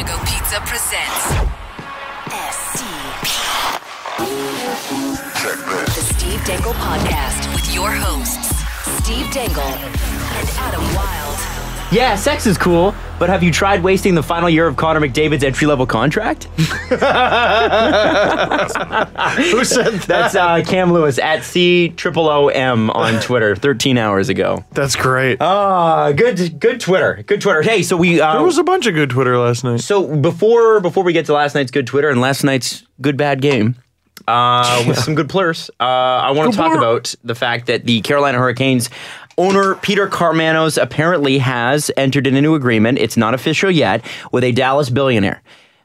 Go Pizza presents SCP. The Steve Dangle Podcast with your hosts, Steve Dangle and Adam Wylde. Yeah, sex is cool, but have you tried wasting the final year of Connor McDavid's entry-level contract? Who said that? That's Cam Lewis at COOOM on Twitter 13 hours ago. That's great. Good Twitter. Good Twitter. Hey, so we... there was a bunch of good Twitter last night. So before we get to last night's good Twitter and last night's good bad game, with some good plurs, I want to talk about the fact that the Carolina Hurricanes owner Peter Carmanos apparently has entered in a new agreement. It's not official yet, with a Dallas billionaire.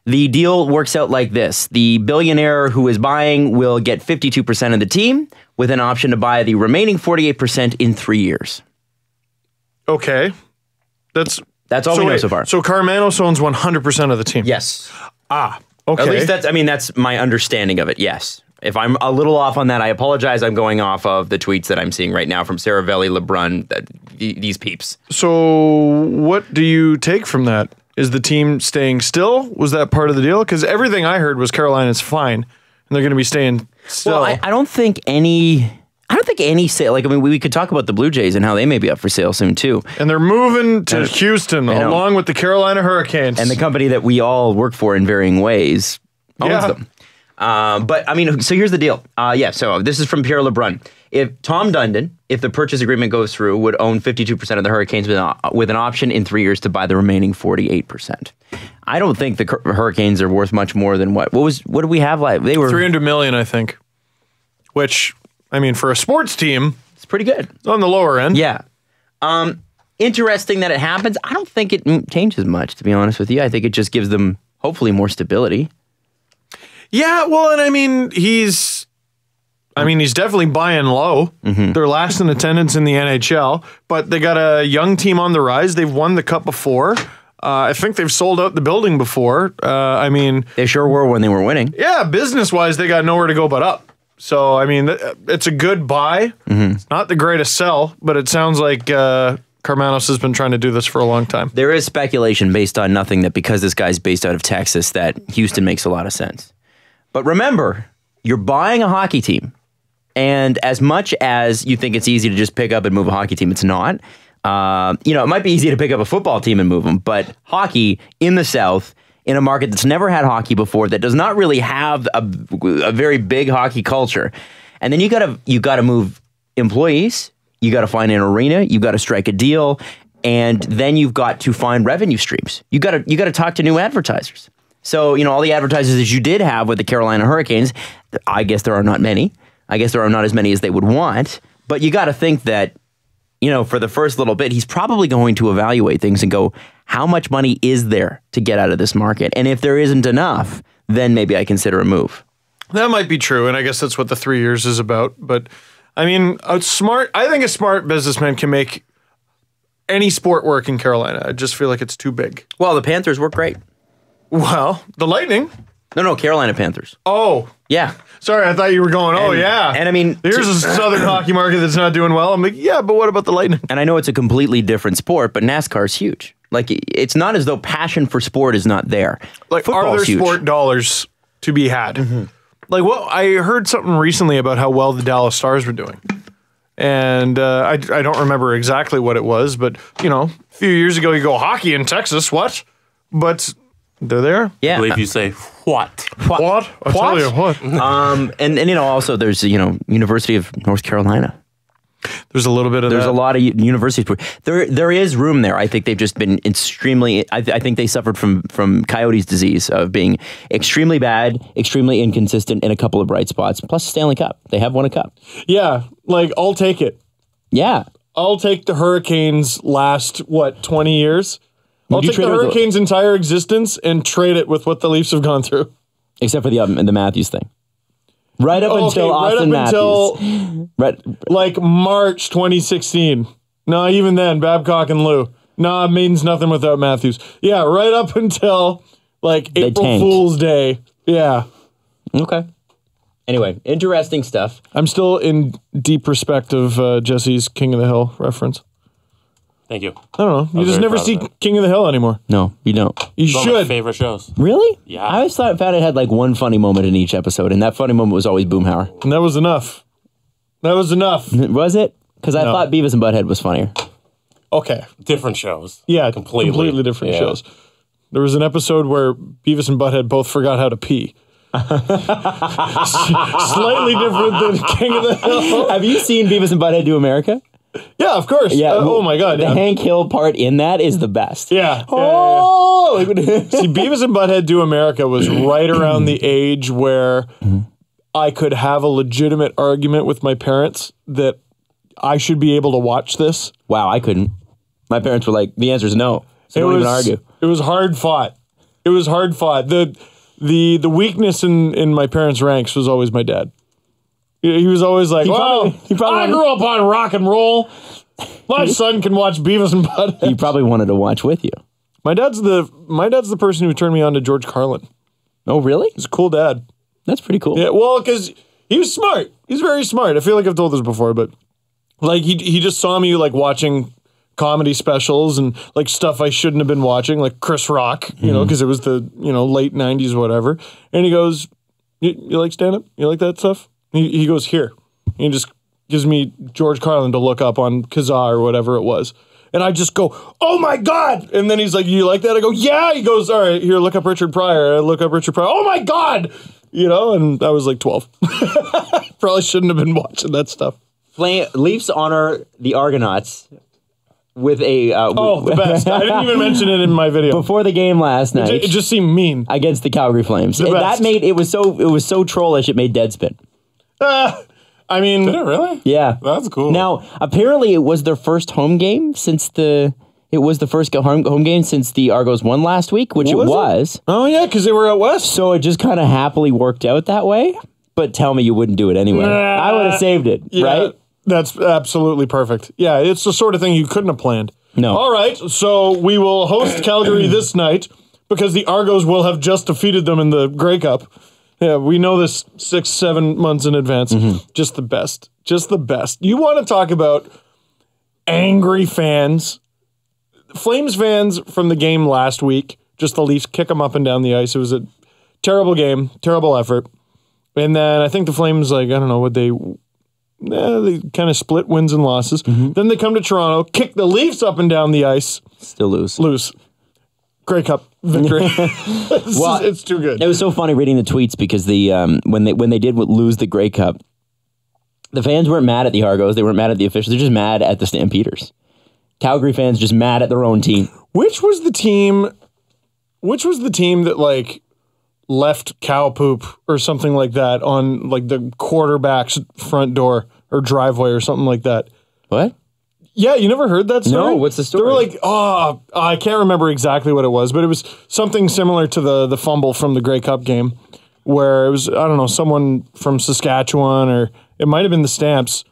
The deal works out like this. The billionaire who is buying will get 52% of the team with an option to buy the remaining 48% in 3 years. Okay. That's all we know so far. So Carmanos owns 100% of the team? Yes. Okay. At least that's my understanding of it, yes. If I'm a little off on that, I apologize. I'm going off of the tweets that I'm seeing right now from Saravelli, LeBrun, these peeps. So what do you take from that? Is the team staying still? Was that part of the deal? Because everything I heard was Carolina's fine, and they're going to be staying still. Well, I don't think any sale. Like, I mean, we could talk about the Blue Jays and how they may be up for sale soon too. And they're moving to Houston along with the Carolina Hurricanes. And the company that we all work for in varying ways owns them. But I mean, so here's the deal. So this is from Pierre LeBrun. If Tom Dundon, if the purchase agreement goes through, would own 52% of the Hurricanes with an option in 3 years to buy the remaining 48%. I don't think the Hurricanes are worth much more than what did we have? Like they were $300 million, I think. Which, I mean, for a sports team, it's pretty good on the lower end. Yeah. Interesting that it happens. I don't think it changes much, to be honest with you. I think it just gives them hopefully more stability. Yeah, well, and I mean, he's definitely buying low. Mm-hmm. They're last in attendance in the NHL, but they got a young team on the rise. They've won the Cup before. I think they've sold out the building before. They sure were when they were winning. Yeah, business-wise, they got nowhere to go but up. So, I mean, it's a good buy. Mm-hmm. It's not the greatest sell, but it sounds like Carmanos has been trying to do this for a long time. There is speculation based on nothing that because this guy's based out of Texas, that Houston makes a lot of sense. But remember, you're buying a hockey team. And as much as you think it's easy to just pick up and move a hockey team, it's not. It might be easy to pick up a football team and move them, but hockey in the South, in a market that's never had hockey before, that does not really have a very big hockey culture. And then you gotta move employees, you gotta find an arena, you gotta strike a deal, and then you've got to find revenue streams. You gotta talk to new advertisers. So, all the advertisers that you did have with the Carolina Hurricanes, I guess there are not many. I guess there are not as many as they would want. But you got to think that, for the first little bit, he's probably going to evaluate things and go, how much money is there to get out of this market? And if there isn't enough, then maybe I consider a move. That might be true, and I guess that's what the 3 years is about. But, I mean, I think a smart businessman can make any sport work in Carolina. I just feel like it's too big. Well, the Panthers work great. Well, the Lightning. No, Carolina Panthers. Oh. Yeah. Sorry, I thought you were going, yeah. And I mean... Here's a southern hockey market that's not doing well. I'm like, yeah, but what about the Lightning? And I know it's a completely different sport, but NASCAR is huge. Like, it's not as though passion for sport is not there. Like, are there sport dollars to be had? Mm-hmm. Like, I heard something recently about how well the Dallas Stars were doing. And I don't remember exactly what it was, but, a few years ago, you go, hockey in Texas, what? But... they're there? Yeah. I believe you say, what? What? I'll tell you what. And also there's, University of North Carolina. There's a little bit of There's that. a lot of universities. There is room there. I think they've just been extremely, I think they suffered from Coyotes disease of being extremely bad, extremely inconsistent in a couple of bright spots, plus Stanley Cup. They have won a cup. Yeah, like, I'll take it. Yeah. I'll take the Hurricanes last, 20 years? I'll take the Hurricanes' entire existence and trade it with what the Leafs have gone through. Except for the Matthews thing. Right up until Austin Matthews. Like March 2016. No, even then, Babcock and Lou. No, it means nothing without Matthews. Yeah, right up until April Fool's Day. Yeah. Okay. Anyway, interesting stuff. I'm still in deep respect of Jesse's King of the Hill reference. Thank you. I don't know. You just never see King of the Hill anymore. No, you don't. You It's one of my should. favorite shows. Really? Yeah. I always found it had like one funny moment in each episode, and that funny moment was always Boomhauer. And that was enough. That was enough. Was it? Because I thought Beavis and Butthead was funnier. Okay. Different shows. Yeah, Completely. different shows. There was an episode where Beavis and Butthead both forgot how to pee. Slightly different than King of the Hill. Have you seen Beavis and Butthead Do America? Yeah, of course. Yeah. Oh my God. The Hank Hill part in that is the best. Yeah. Oh! See, Beavis and Butthead Do America was right around the age where I could have a legitimate argument with my parents that I should be able to watch this. Wow, I couldn't. My parents were like, the answer is no. So don't even argue. It was hard fought. It was hard fought. The weakness in my parents' ranks was always my dad. He was always like, I grew up on rock and roll. My son can watch Beavis and Butthead. He probably wanted to watch with you. My dad's the person who turned me on to George Carlin. Oh, really? He's a cool dad. That's pretty cool. Yeah, well, because he was smart. He's very smart. I feel like I've told this before, but like he just saw me like watching comedy specials and like stuff I shouldn't have been watching, like Chris Rock, you know, because it was the late 90s, whatever. And he goes, "You like stand up? You like that stuff?" He goes, "Here." And he just gives me George Carlin to look up on Kazaa or whatever it was. And I just go, "Oh my God." And then he's like, "You like that?" I go, "Yeah." He goes, "All right, here, look up Richard Pryor." I look up Richard Pryor. "Oh my God." And I was like 12. Probably shouldn't have been watching that stuff. Leafs honor the Argonauts with a... the best. I didn't even mention it in my video. Before the game last night. It just seemed mean. Against the Calgary Flames. The best. That made... It was so trollish, it made Deadspin. I mean... Did it really? Yeah. That's cool. Now, apparently it was their first home game since the... It was the first home game since the Argos won last week, which it was. Oh, yeah, because they were out west. So it just kind of happily worked out that way. But tell me you wouldn't do it anyway. I would have saved it, right? That's absolutely perfect. Yeah, it's the sort of thing you couldn't have planned. No. All right, so we will host Calgary this night because the Argos will have just defeated them in the Grey Cup. Yeah, we know this 6-7 months in advance. Just the best. Just the best. You want to talk about angry fans? Flames fans from the game last week, just the Leafs kick them up and down the ice. It was a terrible game, terrible effort. And then I think the Flames, like, I don't know, they kind of split wins and losses. Then they come to Toronto, kick the Leafs up and down the ice. Still lose. Grey Cup victory. It's too good. It was so funny reading the tweets because when they did lose the Grey Cup, the fans weren't mad at the Argos. They weren't mad at the officials. They're just mad at the Stampeders. Calgary fans just mad at their own team. Which was the team that like left cow poop or something like that on like the quarterback's front door or driveway or something like that? What? Yeah, you never heard that story? No, what's the story? They were like, I can't remember exactly what it was, but it was something similar to the fumble from the Grey Cup game where it was, I don't know, someone from Saskatchewan or it might have been the Stamps.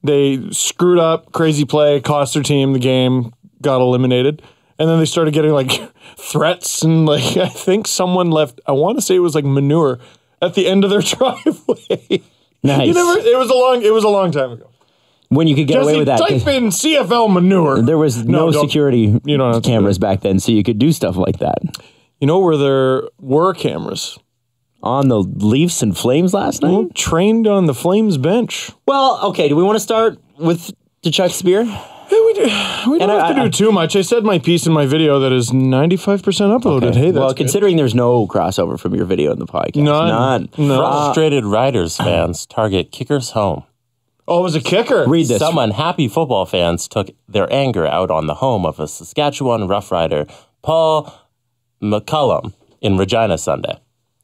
They screwed up, crazy play, cost their team the game, got eliminated. And then they started getting like threats and like, I think someone left, I want to say it was like manure at the end of their driveway. Nice. It was a long time ago. When you could get away with that. Type in CFL manure. There was no security cameras to back then, so you could do stuff like that. You know where there were cameras? On the Leafs and Flames last night? Well, trained on the Flames bench. Well, okay, do we want to start with Tkachuk spear? Yeah, we do. We don't have to do too much. I said my piece in my video that is 95% uploaded. Okay. Hey, that's well, considering there's no crossover from your video in the podcast. None. No. Frustrated Riders fans target kickers home. Oh, it was a kicker. Read this. Some unhappy football fans took their anger out on the home of a Saskatchewan Rough Rider, Paul McCullum, in Regina Sunday.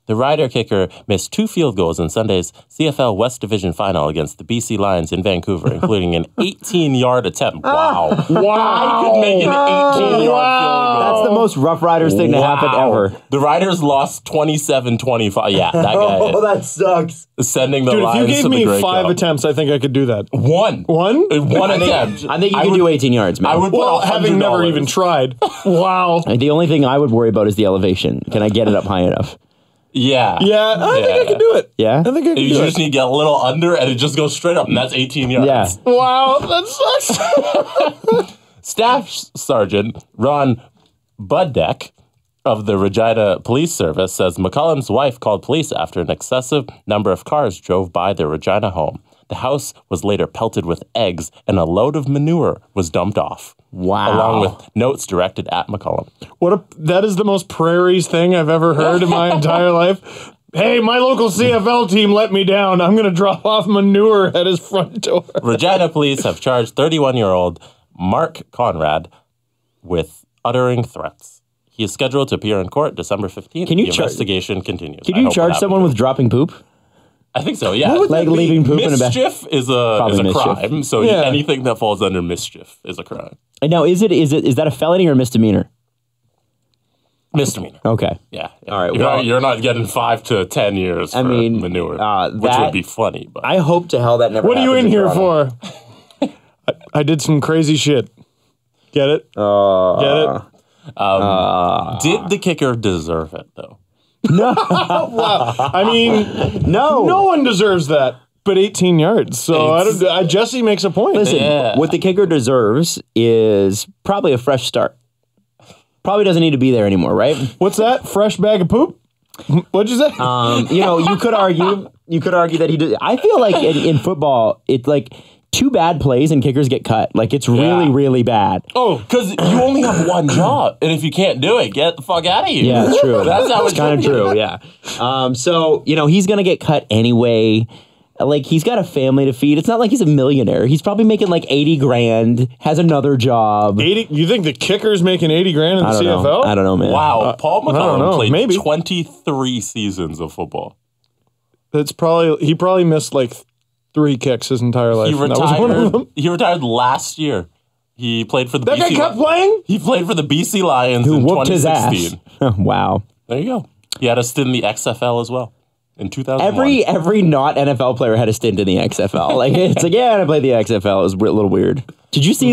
The Rider kicker missed 2 field goals in Sunday's CFL West Division final against the BC Lions in Vancouver, including an 18-yard attempt. Wow. I could make an 18-yard field goal. That's the most Rough Riders thing to happen ever. The Riders lost 27-25. Yeah, that guy. Oh, that sucks. Sending the Dude, if Lions you gave to the me Grey 5 Cup. attempts, I think I could do that. One attempt. I think you can do 18 yards, man. I would Well, put having never $100. even tried. Wow. The only thing I would worry about is the elevation. Can I get it up high enough? Yeah. Yeah, I think I can do it. Yeah? I think I can You do just it. need to get a little under, and it just goes straight up, and that's 18 yards. Yeah. Wow, that sucks. Staff Sergeant Ron Buddeck of the Regina Police Service says McCollum's wife called police after an excessive number of cars drove by their Regina home. The house was later pelted with eggs and a load of manure was dumped off. Wow. Along with notes directed at McCollum. That is the most prairies thing I've ever heard in my entire life. Hey, my local CFL team let me down. I'm going to drop off manure at his front door. Regina police have charged 31-year-old Mark Conrad with uttering threats. He is scheduled to appear in court December 15th. The investigation continues. Can you charge someone with dropping poop? I think so, yeah. Like leaving poop in a bag? Mischief is a crime, so anything that falls under mischief is a crime. And now, is that a felony or a misdemeanor? Misdemeanor. Okay. Yeah. All right. You're not getting 5 to 10 years for manure, which would be funny. But I hope to hell that never What are you in here Toronto. for? I did some crazy shit. Get it? Get it? Did the kicker deserve it, though? No. Wow. I mean, no one deserves that. But 18 yards. So Jesse makes a point. Listen, what the kicker deserves is probably a fresh start. Probably doesn't need to be there anymore, right? What's that? Fresh bag of poop? What'd you say? You could argue that he did. I feel like in football, it's like 2 bad plays and kickers get cut. Like it's really, really bad. Oh, because you only have one job, and if you can't do it, get the fuck out of here. Yeah, that's true. That's how it's kind of true. Yeah. So he's gonna get cut anyway. Like he's got a family to feed. It's not like he's a millionaire. He's probably making like 80 grand. Has another job. 80? You think the kicker's making 80 grand in the CFL? I don't know, man. Wow, Paul McCollum played maybe 23 seasons of football. He probably missed like 3 kicks his entire life. He That was one of them. He retired last year. He played for the That BC guy kept playing? He played for the BC Lions Who in whooped his 2016. ass. Wow. There you go. He had a stint in the XFL as well in 2001. Every not NFL player had a stint in the XFL. Like it's like, I played the XFL. It was a little weird. Did you see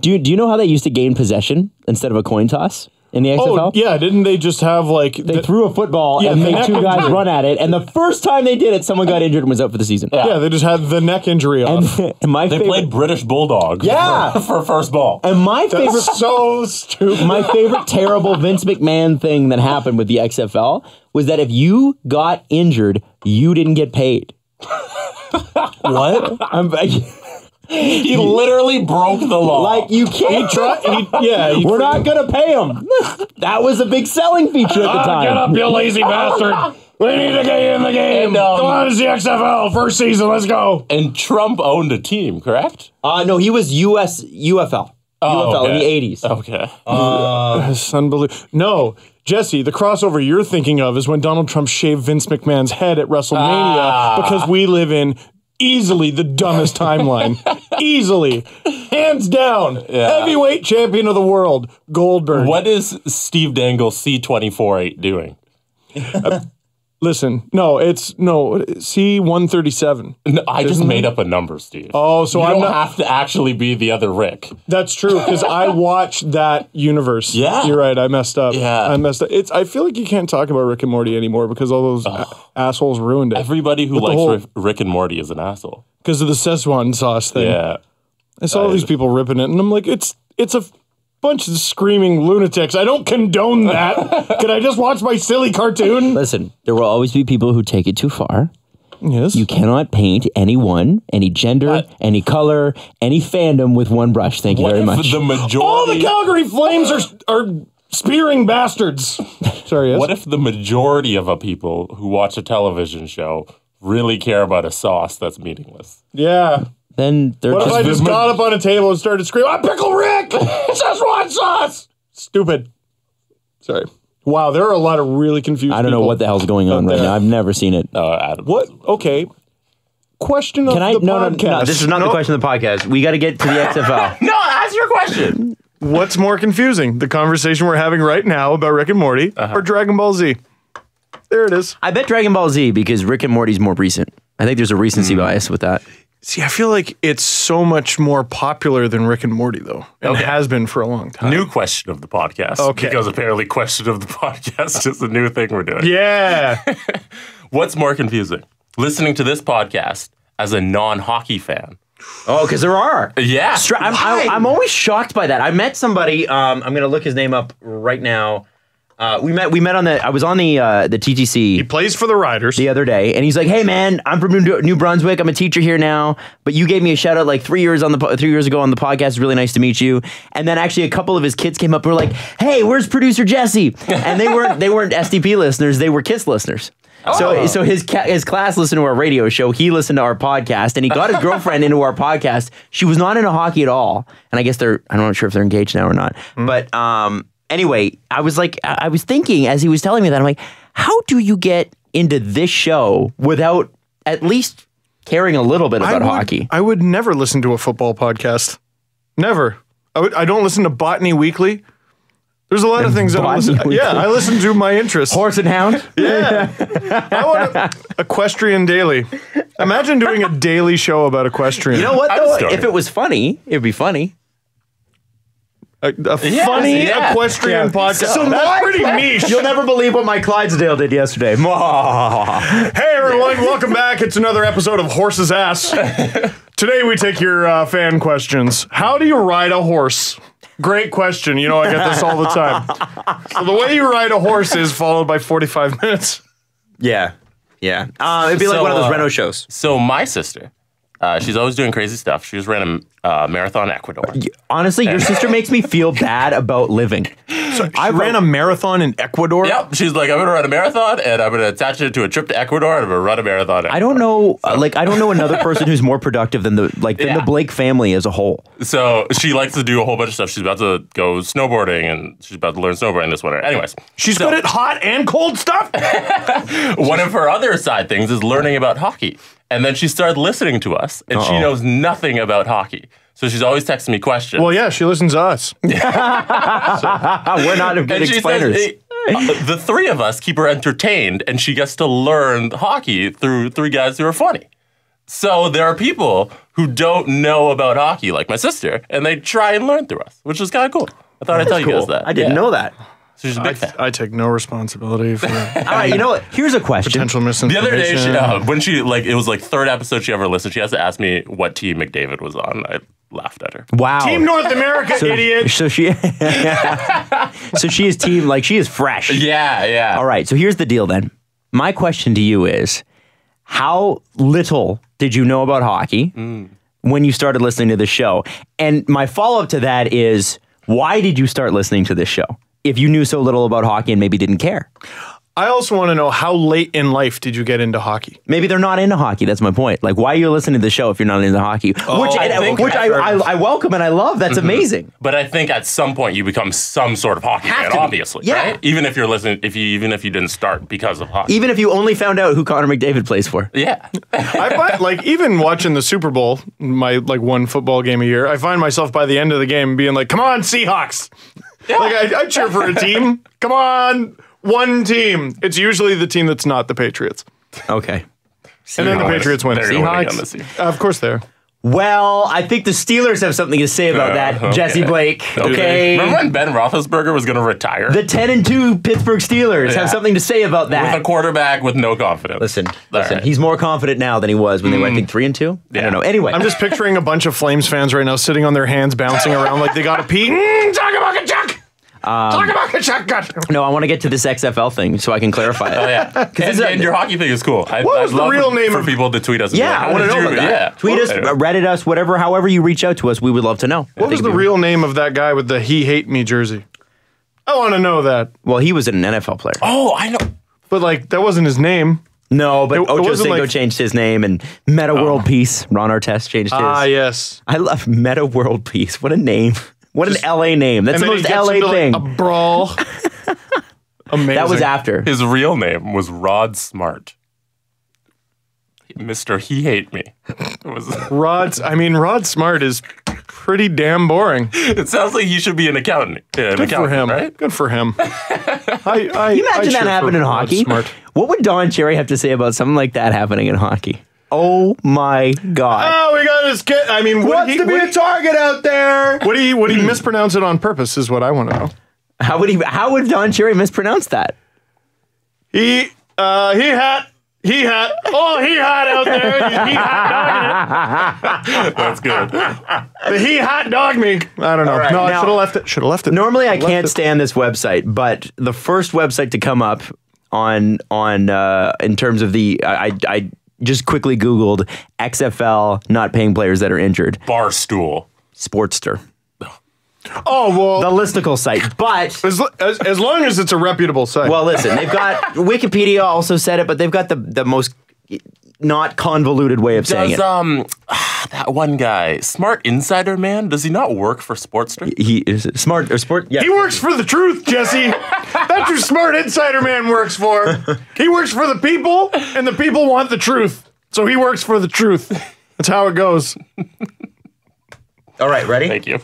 do you know how they used to gain possession instead of a coin toss in the XFL? Oh, yeah. Didn't they just have like... They threw a football and made 2 guys run at it. And the first time they did it, someone got injured and was out for the season. Yeah, they just had the neck injury off. And they played British Bulldog for first ball. And my favorite... That's so stupid. My favorite terrible Vince McMahon thing that happened with the XFL was that if you got injured, you didn't get paid. What? He literally broke the law. Like, you can't we're not going to pay him. That was a big selling feature at the time. Get up, you lazy bastard. We need to get you in the game. And, Come on, it's the XFL. First season, let's go. And Trump owned a team, correct? No, he was UFL. UFL in the 80s. Okay. That's unbelievable. No, Jesse, the crossover you're thinking of is when Donald Trump shaved Vince McMahon's head at WrestleMania because we live in easily the dumbest timeline. Easily. Hands down. Yeah. Heavyweight champion of the world, Goldberg. What is Steve Dangle C24-8 doing? Listen, it's C137. No, I just made up a number, Steve. Oh, so I don't have to actually be the other Rick. That's true, because I watched that universe. Yeah. You're right, I messed up. Yeah. I messed up. I feel like you can't talk about Rick and Morty anymore because all those assholes ruined it. Everybody who likes Rick and Morty is an asshole. Because of the Szechuan sauce thing. Yeah. I saw all these people ripping it, and I'm like, it's a bunch of screaming lunatics. I don't condone that. Can I just watch my silly cartoon? Listen, there will always be people who take it too far. Yes. You cannot paint anyone, any gender, any color, any fandom with one brush. Thank you very much. The majority... All the Calgary Flames are spearing bastards. Sorry, yes? What if the majority of people who watch a television show really care about a sauce that's meaningless? Yeah. Then they're What if I just got up on a table and started screaming, I'm Pickle Rick! Szechuan sauce! Stupid. Sorry. Wow, there are a lot of really confused I don't know people what the hell's going on right now. I've never seen it. Adam. What? Okay. Question of the podcast. No, this is not the question of the podcast. We got to get to the XFL. No, ask your question. What's more confusing? The conversation we're having right now about Rick and Morty or Dragon Ball Z? There it is. I bet Dragon Ball Z because Rick and Morty's more recent. I think there's a recency bias with that. See, I feel like it's so much more popular than Rick and Morty, though. And it has been for a long time. New question of the podcast. Okay. Because apparently question of the podcast is a new thing we're doing. Yeah. What's more confusing? Listening to this podcast as a non-hockey fan Oh, because there are. Yeah. I'm always shocked by that. I met somebody. I'm going to look his name up right now. We met on the. I was on the TTC. He plays for the Riders the other day, and he's like, "Hey man, I'm from New Brunswick. I'm a teacher here now, but you gave me a shout out like 3 years ago on the podcast. It's really nice to meet you." And then actually a couple of his kids came up and were like, "Hey, where's producer Jesse?" And they weren't SDP listeners. They were KISS listeners. Oh. So his class listened to our radio show. He listened to our podcast, and he got his girlfriend into our podcast. She was not into hockey at all, and I guess I'm not sure if they're engaged now or not. But anyway, I was thinking as he was telling me that, I'm like, how do you get into this show without at least caring a little bit about hockey? I would never listen to a football podcast. Never. I don't listen to Botany Weekly. There's a lot of things that I listen to. Yeah, I listen to my interests. Horse and Hound? Yeah. I want Equestrian Daily. Imagine doing a daily show about equestrian. You know what, though? If it was funny, it'd be funny. A funny equestrian podcast. So that's pretty niche. You'll never believe what my Clydesdale did yesterday. Hey, everyone. Welcome back. It's another episode of Horse's Ass. Today, we take your fan questions. How do you ride a horse? Great question. You know, I get this all the time. So the way you ride a horse is followed by 45 minutes. Yeah. It'd be like one of those Renault shows. So my sister, she's always doing crazy stuff. She just ran a marathon in Ecuador. Honestly, your sister makes me feel bad about living. So I ran a marathon in Ecuador? Yep. She's like, I'm going to run a marathon, and I'm going to attach it to a trip to Ecuador, and I'm going to run a marathon. I don't know, I don't know another person who's more productive than the Blake family as a whole. So she likes to do a whole bunch of stuff. She's about to go snowboarding, and she's about to learn snowboarding this winter. Anyways. She's good at hot and cold stuff? One of her other side things is learning about hockey. And then she started listening to us, and she knows nothing about hockey. So she's always texting me questions. Well, yeah, she listens to us. We're not good explainers. Says, the three of us keep her entertained, and she gets to learn hockey through three guys who are funny. So there are people who don't know about hockey, like my sister, and they try and learn through us, which is kind of cool. I thought I'd tell you guys that. I didn't know that. So she's a big fan. I take no responsibility for All right, you know what? Here's a question. potential The misinformation. other day, when it was like third episode she ever listened, she has to ask me what team McDavid was on. I laughed at her. Wow. Team North America, idiot. So she is team, she is fresh. Yeah. All right, so here's the deal then. My question to you is, how little did you know about hockey when you started listening to the show? And my follow-up to that is, why did you start listening to this show if you knew so little about hockey and maybe didn't care? I also want to know, how late in life did you get into hockey? Maybe they're not into hockey. That's my point. Like, why are you listening to the show if you're not into hockey? I welcome and I love. That's amazing. But I think at some point you become some sort of hockey fan, obviously. Yeah. Right? Even if you're listening, even if you didn't start because of hockey. Even if you only found out who Connor McDavid plays for. Yeah. I find, even watching the Super Bowl, my one football game a year, I find myself by the end of the game being like, come on, Seahawks. Yeah. I cheer for a team. Come on, one team. It's usually the team that's not the Patriots. Okay. And then the Patriots win. Seahawks? Of course they are. Well, I think the Steelers have something to say about that, okay. Jesse Blake. Okay. Remember when Ben Roethlisberger was going to retire? The 10-2 Pittsburgh Steelers have something to say about that. With a quarterback with no confidence. Listen. Right. He's more confident now than he was when they were, I think, 3-2. Yeah. I don't know. Anyway. I'm just picturing a bunch of Flames fans right now sitting on their hands, bouncing around like they got to pee. Talk about Tkachuk! Talk about Tkachuk! No, I want to get to this XFL thing so I can clarify it. Oh, yeah. And your hockey thing is cool. What was the real name for people to tweet us? Yeah, I want to know about that. Yeah. Tweet us, Reddit us, however you reach out to us, we would love to know. What was the real name of that guy with the "He Hate Me" jersey? I want to know that. Well, he was an NFL player. Oh, I know. But that wasn't his name. No, but Ocho wasn't Cinco changed his name, and Meta World Peace, Ron Artest changed his. Ah, yes. I love Meta World Peace. What a name. What an LA name. That's the most LA thing. A brawl. Amazing. That was after. His real name was Rod Smart. Mr. He Hate Me. Rod Smart is pretty damn boring. It sounds like he should be an accountant. Good for him. Right? Good for him. Can you imagine that happened in hockey? Smart. What would Don Cherry have to say about something like that happening in hockey? Oh my God! Oh, we got his kid. I mean, wants to be a target out there. Would he mispronounce it on purpose? Is what I want to know. How would Don Cherry mispronounce that? He had He hot out there. He hot dogging it. That's good. He hot dogged me. I don't know. right, No, I now- should have left it. Should have left it. Normally, I can't stand this website, but the first website to come up on in terms of the I just quickly Googled XFL not paying players that are injured. Barstool. Sportster, Oh, well, the listicle site, but. as long as it's a reputable site. Well, listen, they've got Wikipedia also said it, but they've got the most not convoluted way of saying Does it. that one guy, Smart Insider Man, does he not work for Sportster? He is smart or sport. Yeah, he works for the truth, Jesse. That's who Smart Insider Man works for. He works for the people, and the people want the truth. So he works for the truth. That's how it goes. All right, ready? Thank you.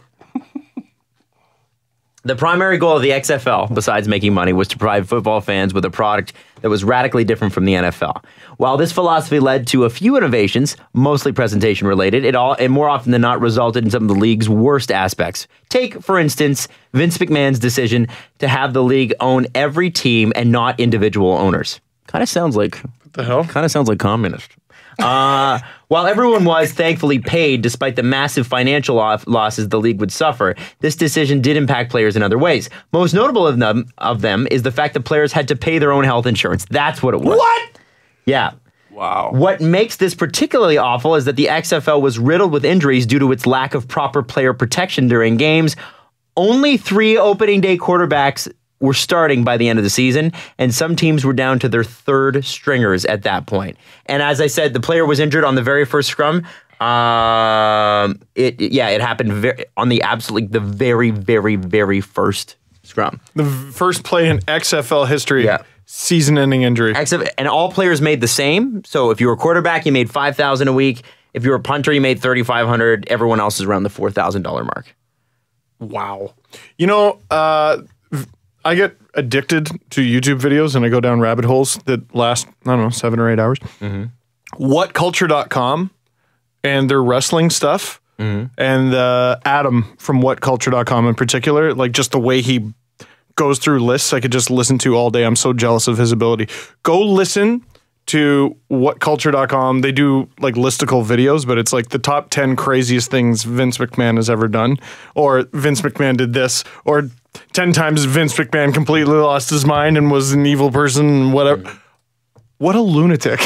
The primary goal of the XFL, besides making money, was to provide football fans with a product that was radically different from the NFL. While this philosophy led to a few innovations, mostly presentation related, and more often than not resulted in some of the league's worst aspects. Take, for instance, Vince McMahon's decision to have the league own every team and not individual owners. Kind of sounds like The hell? Kind of sounds like communist. While everyone was thankfully paid despite the massive financial losses the league would suffer, this decision did impact players in other ways. Most notable of them is the fact that players had to pay their own health insurance. That's what it was. What? Yeah. Wow. What makes this particularly awful is that the XFL was riddled with injuries due to its lack of proper player protection during games. Only 3 opening day quarterbacks were starting by the end of the season, and some teams were down to their 3rd stringers at that point. And as I said, the player was injured on the very first scrum. It happened on the very, very, very first scrum. The first play in XFL history. Yeah. Season-ending injury. And all players made the same. So if you were a quarterback, you made $5,000 a week. If you were a punter, you made $3,500. Everyone else is around the $4,000 mark. Wow. You know, I get addicted to YouTube videos and I go down rabbit holes that last, 7 or 8 hours. Mm-hmm. WhatCulture.com and their wrestling stuff, and Adam from WhatCulture.com in particular, like just the way he goes through lists, I could just listen to all day. I'm so jealous of his ability. Go listen to WhatCulture.com. They do like listicle videos, but it's like the top 10 craziest things Vince McMahon has ever done, or Vince McMahon did this, or 10 times Vince McMahon completely lost his mind and was an evil person, whatever. What a lunatic.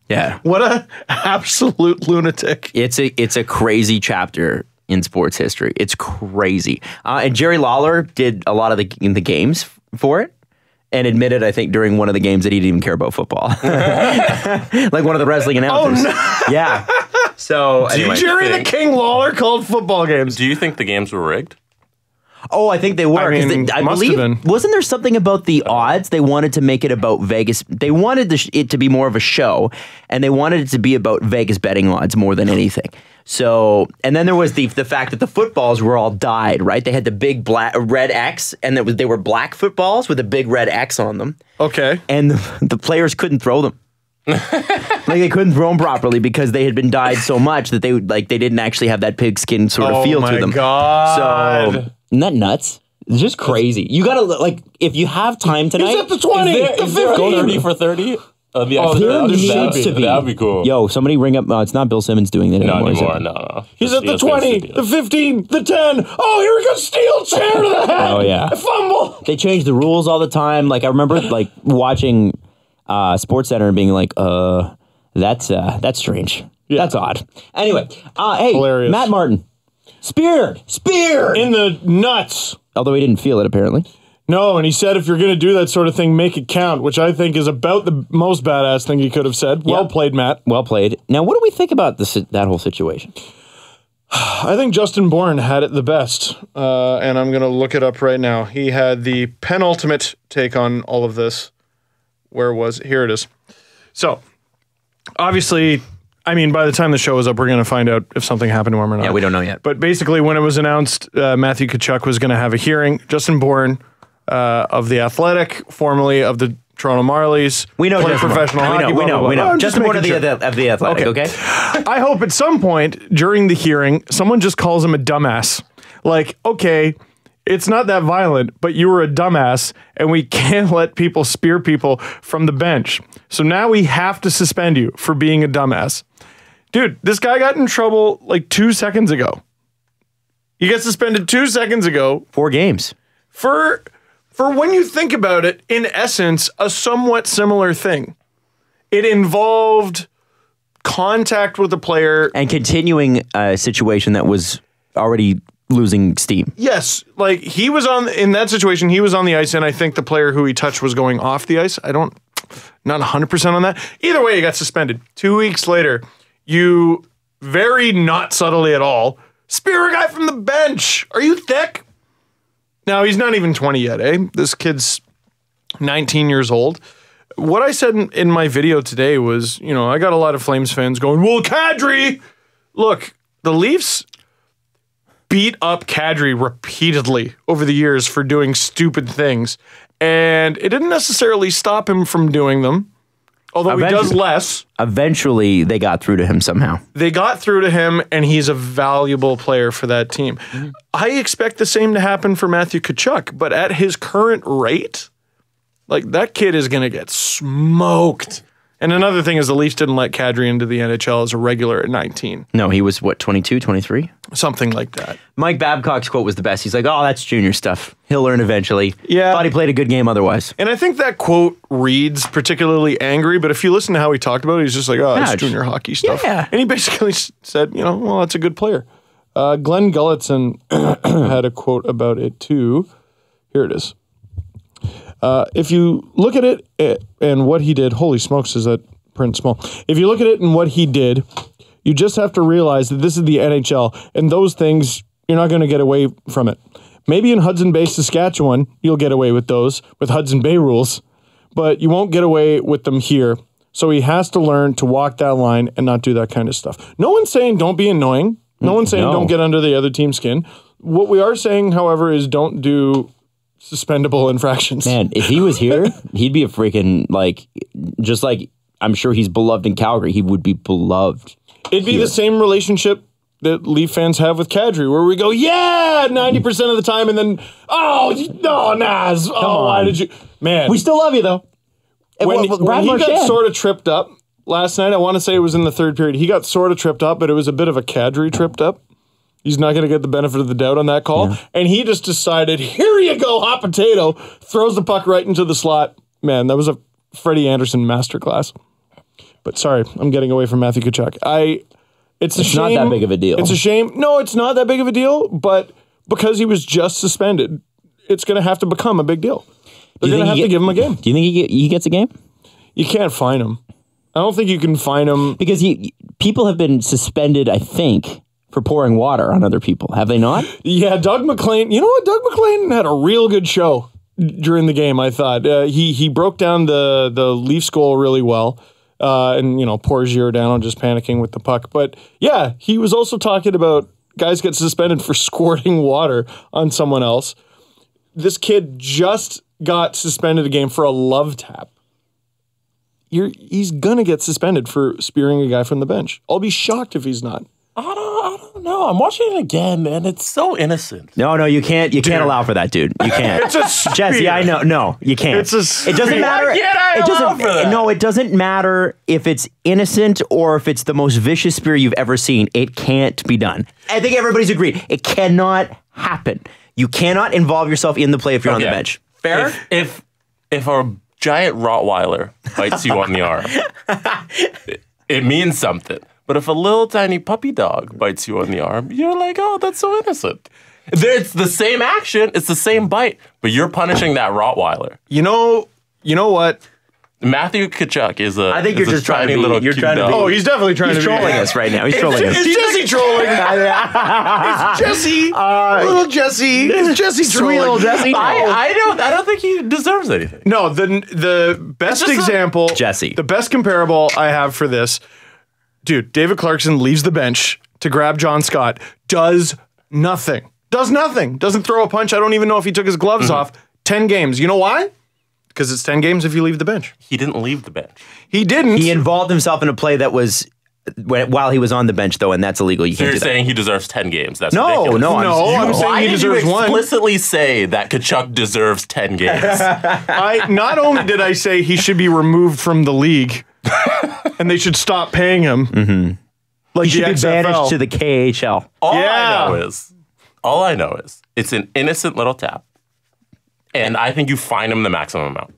Yeah. What a absolute lunatic. It's a crazy chapter in sports history. It's crazy. And Jerry Lawler did a lot of the games for it and admitted, I think, during one of the games that he didn't even care about football. Like one of the wrestling announcers. Oh, no. Yeah. So anyway. Jerry the King Lawler called football games. Do you think the games were rigged? Oh, I think they were. I mean, I must believe, have been. wasn't there something about the odds? They wanted to make it about Vegas. They wanted it to be more of a show, and they wanted it to be about Vegas betting odds more than anything. So, and then there was the fact that the footballs were all dyed, right? They had the big red X, and they were black footballs with a big red X on them. Okay. And the players couldn't throw them. Like they couldn't throw them properly because they had been dyed so much that they didn't actually have that pigskin sort of feel to them. Oh my God. So isn't that nuts? It's just crazy. You gotta if you have time tonight. He's at the 20, the 15. Go 30 for 30? There needs to be. That would be cool. Yo, somebody ring up. It's not Bill Simmons doing that Not anymore. Is anymore, it? no. He's at the 20, the 15, the 10. Oh, here we go. Steel chair to the head. Oh, yeah. Fumble. They change the rules all the time. Like I remember watching Sports Center and being like, that's strange. Yeah. That's odd. Anyway, hey, Hilarious. Matt Martin. Speared. In the nuts. Although he didn't feel it, apparently. No, and he said if you're going to do that sort of thing, make it count, which I think is about the most badass thing he could have said. Well Yep. played, Matt. Well played. Now, what do we think about that whole situation? I think Justin Bourne had it the best, and I'm going to look it up right now. He had the penultimate take on all of this. Where was it? Here it is. So, obviously, I mean, by the time the show is up, we're going to find out if something happened to him or not. Yeah, we don't know yet. But basically, when it was announced Matthew Tkachuk was going to have a hearing, Justin Bourne of The Athletic, formerly of the Toronto Marlies, We know played Justin professional Bourne. hockey. We blah, know. blah, blah. I'm just Justin Bourne of making the sure. Athletic, okay? I hope at some point during the hearing, someone just calls him a dumbass. Like, okay, it's not that violent, but you were a dumbass, and we can't let people spear people from the bench. So now we have to suspend you for being a dumbass. Dude, this guy got in trouble like 2 seconds ago. He got suspended 2 seconds ago. 4 games. For when you think about it, in essence, a somewhat similar thing. It involved contact with the player. And continuing a situation that was already losing steam. Yes, like he was in that situation, he was on the ice, and I think the player who he touched was going off the ice. Not 100% on that. Either way, he got suspended. 2 weeks later, you very not subtly at all spear a guy from the bench. Are you thick? Now, he's not even 20 yet, eh? This kid's 19 years old. What I said in my video today was, I got a lot of Flames fans going, well, Kadri! Look, the Leafs beat up Kadri repeatedly over the years for doing stupid things, and it didn't necessarily stop him from doing them, although he does less. Eventually, they got through to him somehow. They got through to him, and he's a valuable player for that team. Mm-hmm. I expect the same to happen for Matthew Tkachuk, but at his current rate, like, that kid is going to get smoked. And another thing is the Leafs didn't let Kadri into the NHL as a regular at 19. No, he was, 22, 23? Something like that. Mike Babcock's quote was the best. He's like, oh, that's junior stuff. He'll learn eventually. Yeah. Thought he played a good game otherwise. And I think that quote reads particularly angry, but if you listen to how he talked about it, he's just like, oh, it's junior hockey stuff. Yeah. And he basically said, well, that's a good player. Glenn Gulletson had a quote about it too. Here it is. If you look at it and what he did, holy smokes, is that print small? If you look at it and what he did, you just have to realize that this is the NHL, and those things, you're not going to get away from it. Maybe in Hudson Bay, Saskatchewan, you'll get away with those, with Hudson Bay rules, but you won't get away with them here. So he has to learn to walk that line and not do that kind of stuff. No one's saying don't be annoying. No one's saying don't get under the other team's skin. What we are saying, however, is don't do suspendable infractions. Man, if he was here, he'd be a freaking, just like I'm sure he's beloved in Calgary, he would be beloved. It'd be the same relationship that Leaf fans have with Kadri, where we go, 90% of the time, and then, no, Naz, why did you? Man. We still love you, though. When he got sort of tripped up last night, I want to say it was in the third period, he got sort of tripped up, but it was a bit of a Kadri tripped up. He's not going to get the benefit of the doubt on that call. Yeah. And he just decided, here you go, hot potato, throws the puck right into the slot. Man, that was a Freddie Anderson masterclass. But sorry, I'm getting away from Matthew Tkachuk. It's not that big of a deal. It's a shame. No, it's not that big of a deal, but because he was just suspended, it's going to have to become a big deal. They're going to have to give him a game. Do you think he gets a game? You can't fine him. I don't think you can fine him. Because people have been suspended, I think, for pouring water on other people. Have they not? Yeah, Doug McLean. You know what? Doug McLean had a real good show during the game, I thought. He broke down the Leafs goal really well. And, poor Giordano just panicking with the puck. But, yeah, he was also talking about guys get suspended for squirting water on someone else. This kid just got suspended a game for a love tap. He's going to get suspended for spearing a guy from the bench. I'll be shocked if he's not. I don't know. I'm watching it again, man. It's so innocent. No, you can't. You can't allow for that, dude. You can't. It's a spear. Jesse, I know. No, you can't. It's a spear. It doesn't matter. Why can't I allow for that? No, it doesn't matter if it's innocent or if it's the most vicious spear you've ever seen. It can't be done. I think everybody's agreed. It cannot happen. You cannot involve yourself in the play if you're on the bench. Fair? If a giant Rottweiler bites you on the arm, it means something. But if a little tiny puppy dog bites you on the arm, you're like, oh, that's so innocent. It's the same action. It's the same bite. But you're punishing that Rottweiler. You know what? Matthew Tkachuk is a I think you're just trying to be little you're cute trying dog. to be, Oh, he's definitely trying to be trolling us right now. He's trolling us. It's Jesse trolling. It's Jesse. Little Jesse. It's Jesse trolling. Sweet little Jesse. I don't think he deserves anything. No, the best example, Jesse. The best comparable I have for this, dude, David Clarkson leaves the bench to grab John Scott, does nothing. Doesn't throw a punch. I don't even know if he took his gloves off. 10 games. You know why? Because it's 10 games if you leave the bench. He didn't leave the bench. He didn't. He involved himself in a play that was while he was on the bench, though, and that's illegal. You So can't you're do that. saying he deserves 10 games. That's No, ridiculous. no, I'm saying Why he did you deserves one. explicitly say that Tkachuk deserves 10 games? Not only did I say he should be removed from the league, and they should stop paying him. Like He should the be XFL. banished to the KHL. All Yeah. I know is it's an innocent little tap. And I think you fine him the maximum amount.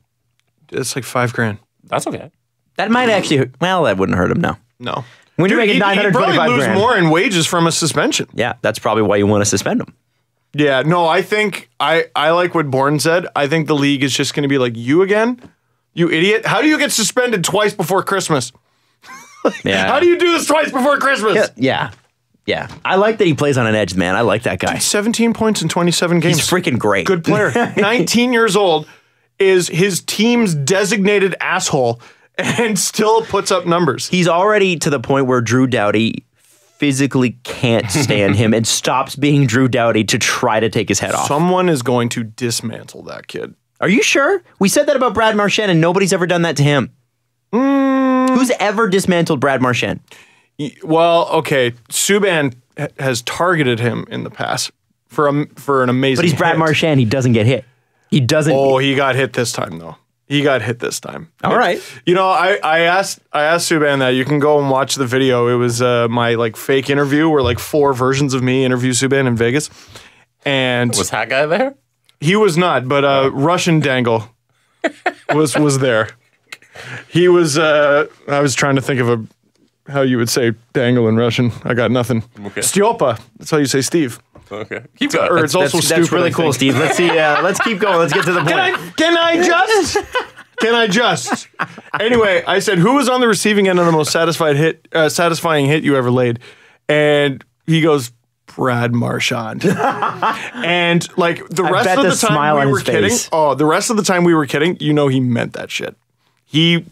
It's like $5,000. That's okay. That might actually, well, that wouldn't hurt him, no. No. When you're making he'd probably $925 lose grand. more in wages from a suspension. Yeah, that's probably why you want to suspend him. Yeah, no, I think I like what Bourne said. I think the league is just going to be like, you again? You idiot. How do you get suspended twice before Christmas? Yeah. How do you do this twice before Christmas? Yeah. I like that he plays on an edge, man. I like that guy. 17 points in 27 games. He's freaking great. Good player. 19 years old, is his team's designated asshole and still puts up numbers. He's already to the point where Drew Doughty physically can't stand him and stops being Drew Doughty to try to take his head off. Someone is going to dismantle that kid. Are you sure? We said that about Brad Marchand and nobody's ever done that to him. Who's ever dismantled Brad Marchand? Well, okay, Subban has targeted him in the past for an amazing But he's Brad hit. Marchand. He doesn't get hit. He doesn't. Oh, he got hit this time, though. He got hit this time. All right. You know, I asked Subban that. You can go and watch the video. It was my like fake interview where like 4 versions of me interview Subban in Vegas. And Was that guy there? he was not, but Russian Dangle was there. He was I was trying to think of how you would say dangle in Russian. I got nothing. Okay. Stiopa. That's how you say Steve. Okay. Keep going. Or it's also stupid. That's really I cool, think. Steve. Let's see. Let's keep going. Let's get to the point. Can I just? Anyway, I said, who was on the receiving end of the most satisfying hit you ever laid? And he goes, Brad Marchand. And like the rest bet of the the time smile we on were his kidding. face. Oh, the rest of the time we were kidding. You know, he meant that shit. He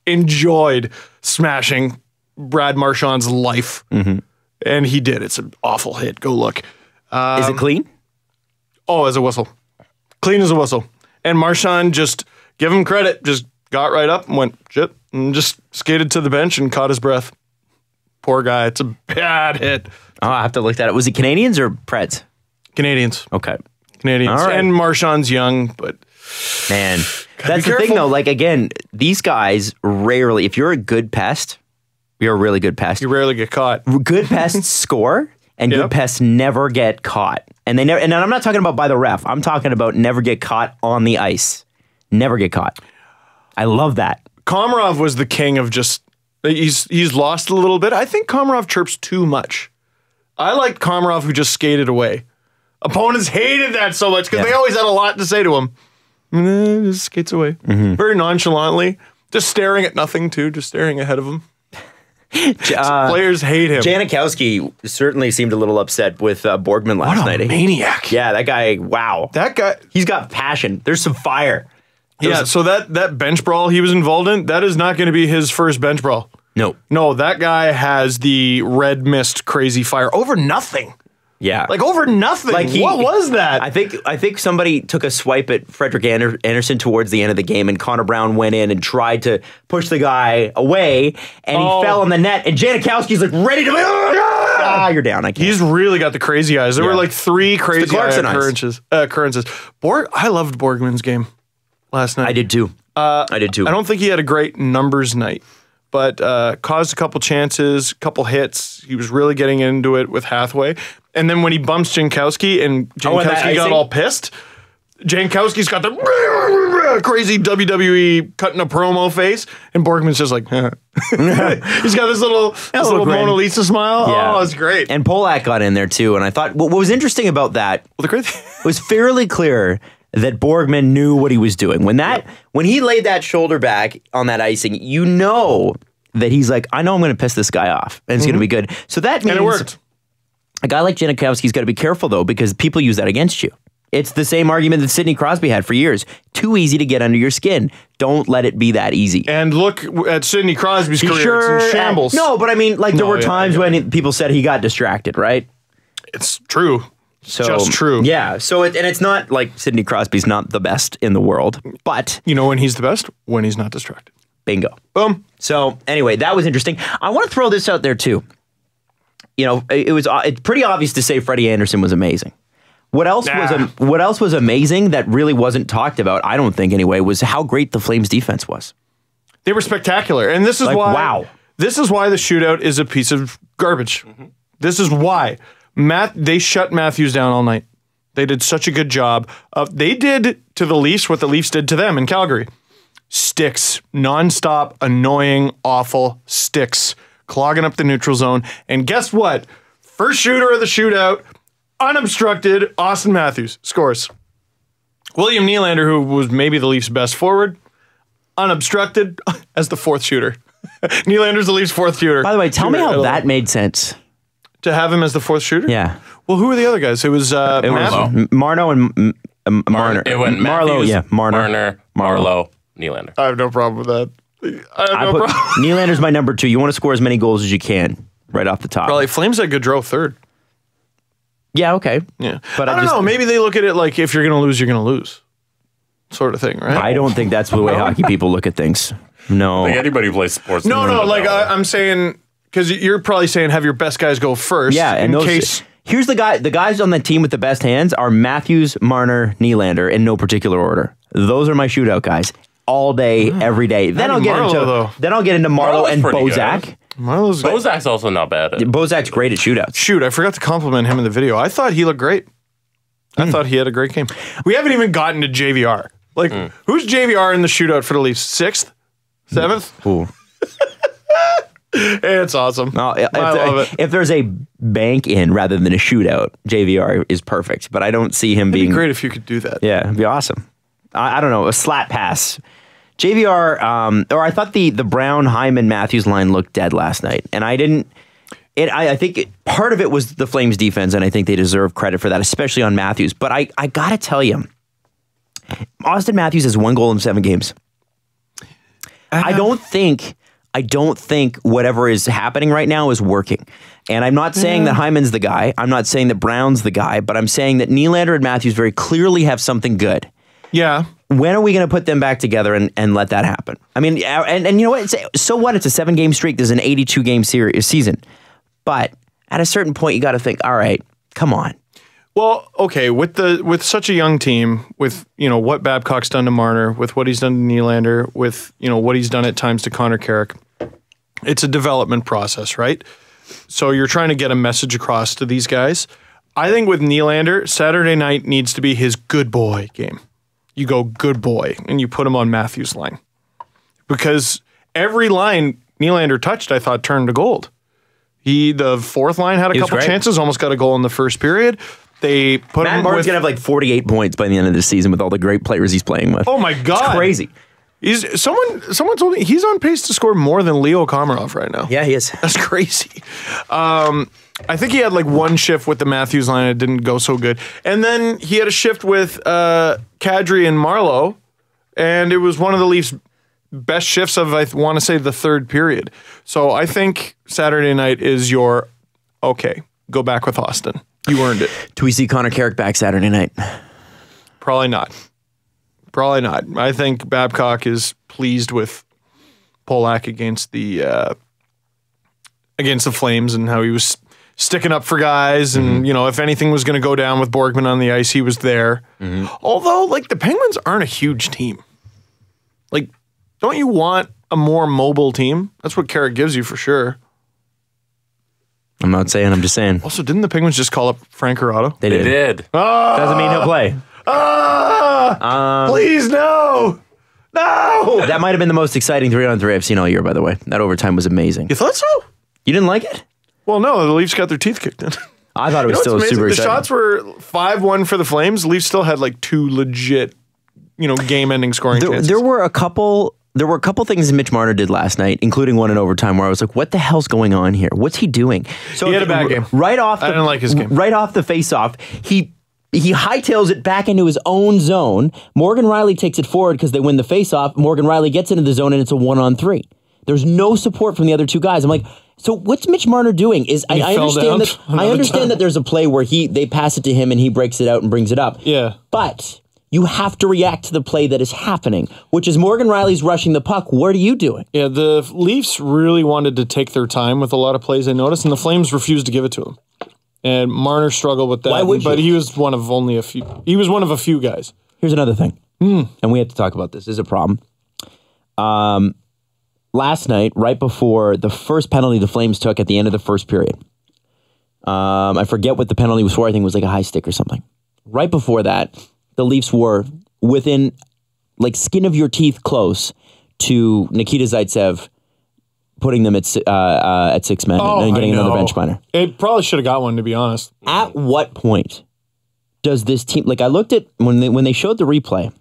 enjoyed smashing Brad Marchand's life, and he did. It's an awful hit. Go look. Is it clean? Oh, as a whistle. Clean as a whistle. And Marchand, just give him credit, just got right up and went, shit, and just skated to the bench and caught his breath. Poor guy. It's a bad hit. Oh, I have to look that up. Was it Canadians or Preds? Canadians. Okay. Canadians. All right. And Marchand's young, but Man, be that's the thing careful. though. Like again, these guys rarely, if you're a good pest, you're a really good pest. you rarely get caught. Good pests score and good Yep. pests never get caught. And they never, and I'm not talking about by the ref. I'm talking about never get caught on the ice. Never get caught. I love that. Komarov was the king of just, he's lost a little bit. I think Komarov chirps too much. I liked Komarov who just skated away. Opponents hated that so much because Yeah. they always had a lot to say to him. And then just skates away. Very nonchalantly. Just staring at nothing too, just staring ahead of him. Players hate him. Janikowski certainly seemed a little upset with Borgman last what night. a maniac. Yeah, that guy, wow. That guy, He's got passion. There's some fire. yeah, so that bench brawl he was involved in, that is not going to be his first bench brawl. No. No, that guy has the red mist crazy fire over nothing. Yeah. Like over nothing. Like what was that? I think somebody took a swipe at Frederick Anderson towards the end of the game, and Connor Brown went in and tried to push the guy away, and he fell on the net. And Janikowski's like ready to you're down. I can't. He's really got the crazy eyes. There Yeah. were like 3 crazy Clarkson eyes. occurrences. I loved Borgman's game last night. I did too. I did too. I don't think he had a great numbers night, but caused a couple chances, couple hits. He was really getting into it with Hathaway. And then when he bumps Jankowski and and that Jankowski got icing? all pissed, Jankowski's got the crazy WWE cutting a promo face, and Borgman's just like, huh. He's got this little grin. Mona Lisa smile. Yeah. Oh, it's great. And Polak got in there too. And I thought what was interesting about that Well, the great thing. was fairly clear that Borgman knew what he was doing. When he laid that shoulder back on that icing, you know that he's like, I know I'm going to piss this guy off, and it's going to be good. So that means And it worked. a guy like Janikowski's got to be careful though, because people use that against you. It's the same argument that Sidney Crosby had for years. Too easy to get under your skin. Don't let it be that easy. And look at Sidney Crosby's He career. It's in shambles. No, but I mean, like there No, were yeah, times yeah. when people said he got distracted, right? It's true. So, Just true. Yeah. So and it's not like Sidney Crosby's not the best in the world, but You know when he's the best? When he's not distracted. Bingo. Boom. So anyway, that was interesting. I want to throw this out there too. You know, it's pretty obvious to say Freddie Anderson was amazing. What else was amazing that really wasn't talked about, I don't think anyway, was how great the Flames defense was. They were spectacular. And this is Like, why wow. This is why the shootout is a piece of garbage. This is why. They shut Matthews down all night. They did such a good job. They did to the Leafs what the Leafs did to them in Calgary. Sticks. Nonstop, annoying, awful sticks. Clogging up the neutral zone. And guess what? First shooter of the shootout, unobstructed, Austin Matthews scores. William Nylander, who was maybe the Leafs' best forward, unobstructed as the fourth shooter. Nylander's the Leafs' fourth shooter. By the way, tell me how that made sense. To have him as the fourth shooter? Yeah. Well, who were the other guys? It was Marno and Marner. It went Marlowe, Matthews, yeah. Marner, Marlowe, Nylander. I have no problem with that. Nylander's my number 2. You want to score as many goals as you can right off the top. Probably Flames had Gaudreau third. Yeah, okay. Yeah. But I don't know. Maybe they look at it like if you're going to lose, you're going to lose. Sort of thing, right? I don't think that's the way hockey people look at things. No. Like anybody who plays sports. No, like I'm saying, because you're probably saying have your best guys go first. Yeah, and here's the guys on the team with the best hands are Matthews, Marner, Nylander in no particular order. Those are my shootout guys all day, every day. Then I'll get into Marlowe and Bozak. Bozak's also not bad. Bozak's great at shootouts. Shoot, I forgot to compliment him in the video. I thought he looked great. I thought he had a great game. We haven't even gotten to JVR. Like, who's JVR in the shootout for the Leafs? 6th? 7th? Ooh. It's awesome. No, I love it. If there's a bank in rather than a shootout, JVR is perfect. But I don't see him being... It'd be great if you could do that. Yeah, it'd be awesome. I don't know, a slat pass. JVR, or I thought the Brown, Hyman, Matthews line looked dead last night. And I didn't... I think part of it was the Flames defense, and I think they deserve credit for that, especially on Matthews. But I got to tell you, Austin Matthews has 1 goal in 7 games. I don't think whatever is happening right now is working. And I'm not saying that Hyman's the guy. I'm not saying that Brown's the guy. But I'm saying that Nylander and Matthews very clearly have something good. Yeah. When are we going to put them back together and let that happen? I mean, and you know what? So what? It's a 7-game streak. There's an 82-game season. But at a certain point, you got to think, all right, come on. Well, okay, with such a young team, with what Babcock's done to Marner, with what he's done to Nylander, with what he's done at times to Connor Carrick, it's a development process, right? So you're trying to get a message across to these guys. I think with Nylander, Saturday night needs to be his good boy game. You go good boy, and you put him on Matthews' line. Because every line Nylander touched, I thought, turned to gold. The fourth line had a couple chances, almost got a goal in the first period. They put Matt Martin's going to have like 48 points by the end of the season with all the great players he's playing with. Oh my God. It's crazy. Someone told me he's on pace to score more than Leo Komarov right now. Yeah, he is. That's crazy. I think he had like 1 shift with the Matthews line. It didn't go so good. And then he had a shift with Kadri and Marlowe, and it was one of the Leafs' best shifts of, I want to say, the 3rd period. So I think Saturday night is your, okay, go back with Austin. You earned it. Do we see Connor Carrick back Saturday night? Probably not. Probably not. I think Babcock is pleased with Polak against the Flames and how he was sticking up for guys. And, if anything was going to go down with Borgman on the ice, he was there. Although, like, the Penguins aren't a huge team. Like, don't you want a more mobile team? That's what Carrick gives you for sure. I'm not saying, I'm just saying. Also, didn't the Penguins just call up Frank Corrado? They did. Doesn't mean he'll play. Please, no! No! That might have been the most exciting 3-on-3 I've seen all year, by the way. That overtime was amazing. You thought so? You didn't like it? Well, no, the Leafs got their teeth kicked in. I thought it was still super exciting. The shots were 5-1 for the Flames. The Leafs still had like 2 legit, game-ending scoring chances. There were a couple things Mitch Marner did last night, including one in overtime, where I was like, what the hell's going on here? What's he doing? So he had a bad game. I didn't like his game. Right off the face-off, he hightails it back into his own zone. Morgan Riley takes it forward because they win the face-off. Morgan Riley gets into the zone, and it's a 1-on-3. There's no support from the other 2 guys. I'm like, so what's Mitch Marner doing? I understand that there's a play where they pass it to him and he breaks it out and brings it up. Yeah. But You have to react to the play that is happening, which is Morgan Riley's rushing the puck. What are you doing? Yeah, the Leafs really wanted to take their time with a lot of plays, I noticed, and the Flames refused to give it to him. And Marner struggled with that. Why would but you? he was one of only a few. He was one of a few guys. Here's another thing, and we have to talk about this. This is a problem. Last night, right before the first penalty the Flames took at the end of the first period, I forget what the penalty was for. I think it was like a high stick or something. Right before that, the Leafs were within like skin of your teeth close to Nikita Zaitsev putting them at 6 men and getting another bench minor. It probably should have got one, to be honest. At what point does this team, like I looked at when they showed the replay,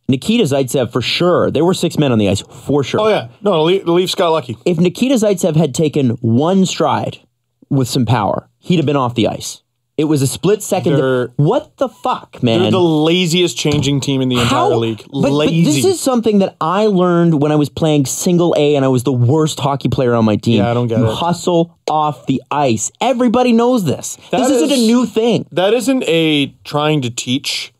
Nikita Zaitsev for sure, there were 6 men on the ice for sure. Oh yeah, no, the Leafs got lucky. If Nikita Zaitsev had taken one stride with some power, he'd have been off the ice. It was a split second. What the fuck, man? They're the laziest changing team in the entire league. But this is something that I learned when I was playing single A and I was the worst hockey player on my team. Yeah, I don't get you it. hustle off the ice. Everybody knows this. This isn't a new thing. That isn't a trying to teach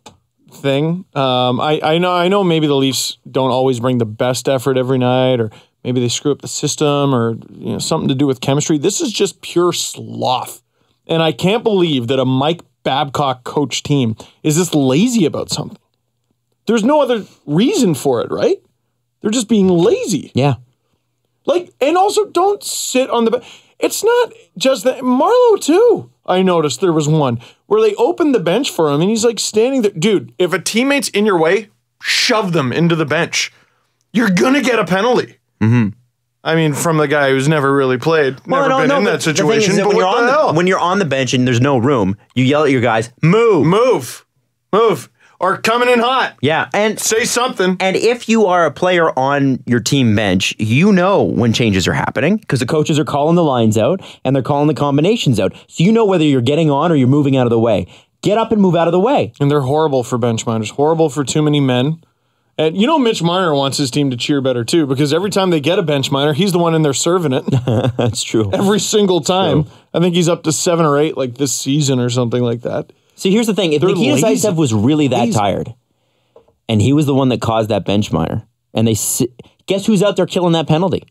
thing. I know maybe the Leafs don't always bring the best effort every night, or maybe they screw up the system, or something to do with chemistry. This is just pure sloth. And I can't believe that a Mike Babcock coach team is this lazy about something. There's no other reason for it, right? They're just being lazy. Yeah. And also don't sit on the bench. It's not just that. Marlowe, too. I noticed there was one where they opened the bench for him and he's like standing there. Dude, if a teammate's in your way, shove them into the bench. You're going to get a penalty. Mm-hmm. I mean, from the guy who's never really played, never been in that situation. But what the hell? When you're on the bench and there's no room, you yell at your guys, move. Or coming in hot. Yeah. And say something. And if you are a player on your team bench, you know when changes are happening because the coaches are calling the lines out and they're calling the combinations out. So you know whether you're getting on or you're moving out of the way. Get up and move out of the way. And they're horrible for bench minors, horrible for too many men. And Mitch Marner wants his team to cheer better too, because every time they get a bench minor, he's the one in there serving it. That's true. Every single time. I think he's up to 7 or 8 like this season or something like that. See, here's the thing. If Nikita Zaitsev was really that tired, and he was the one that caused that bench minor, and guess who's out there killing that penalty?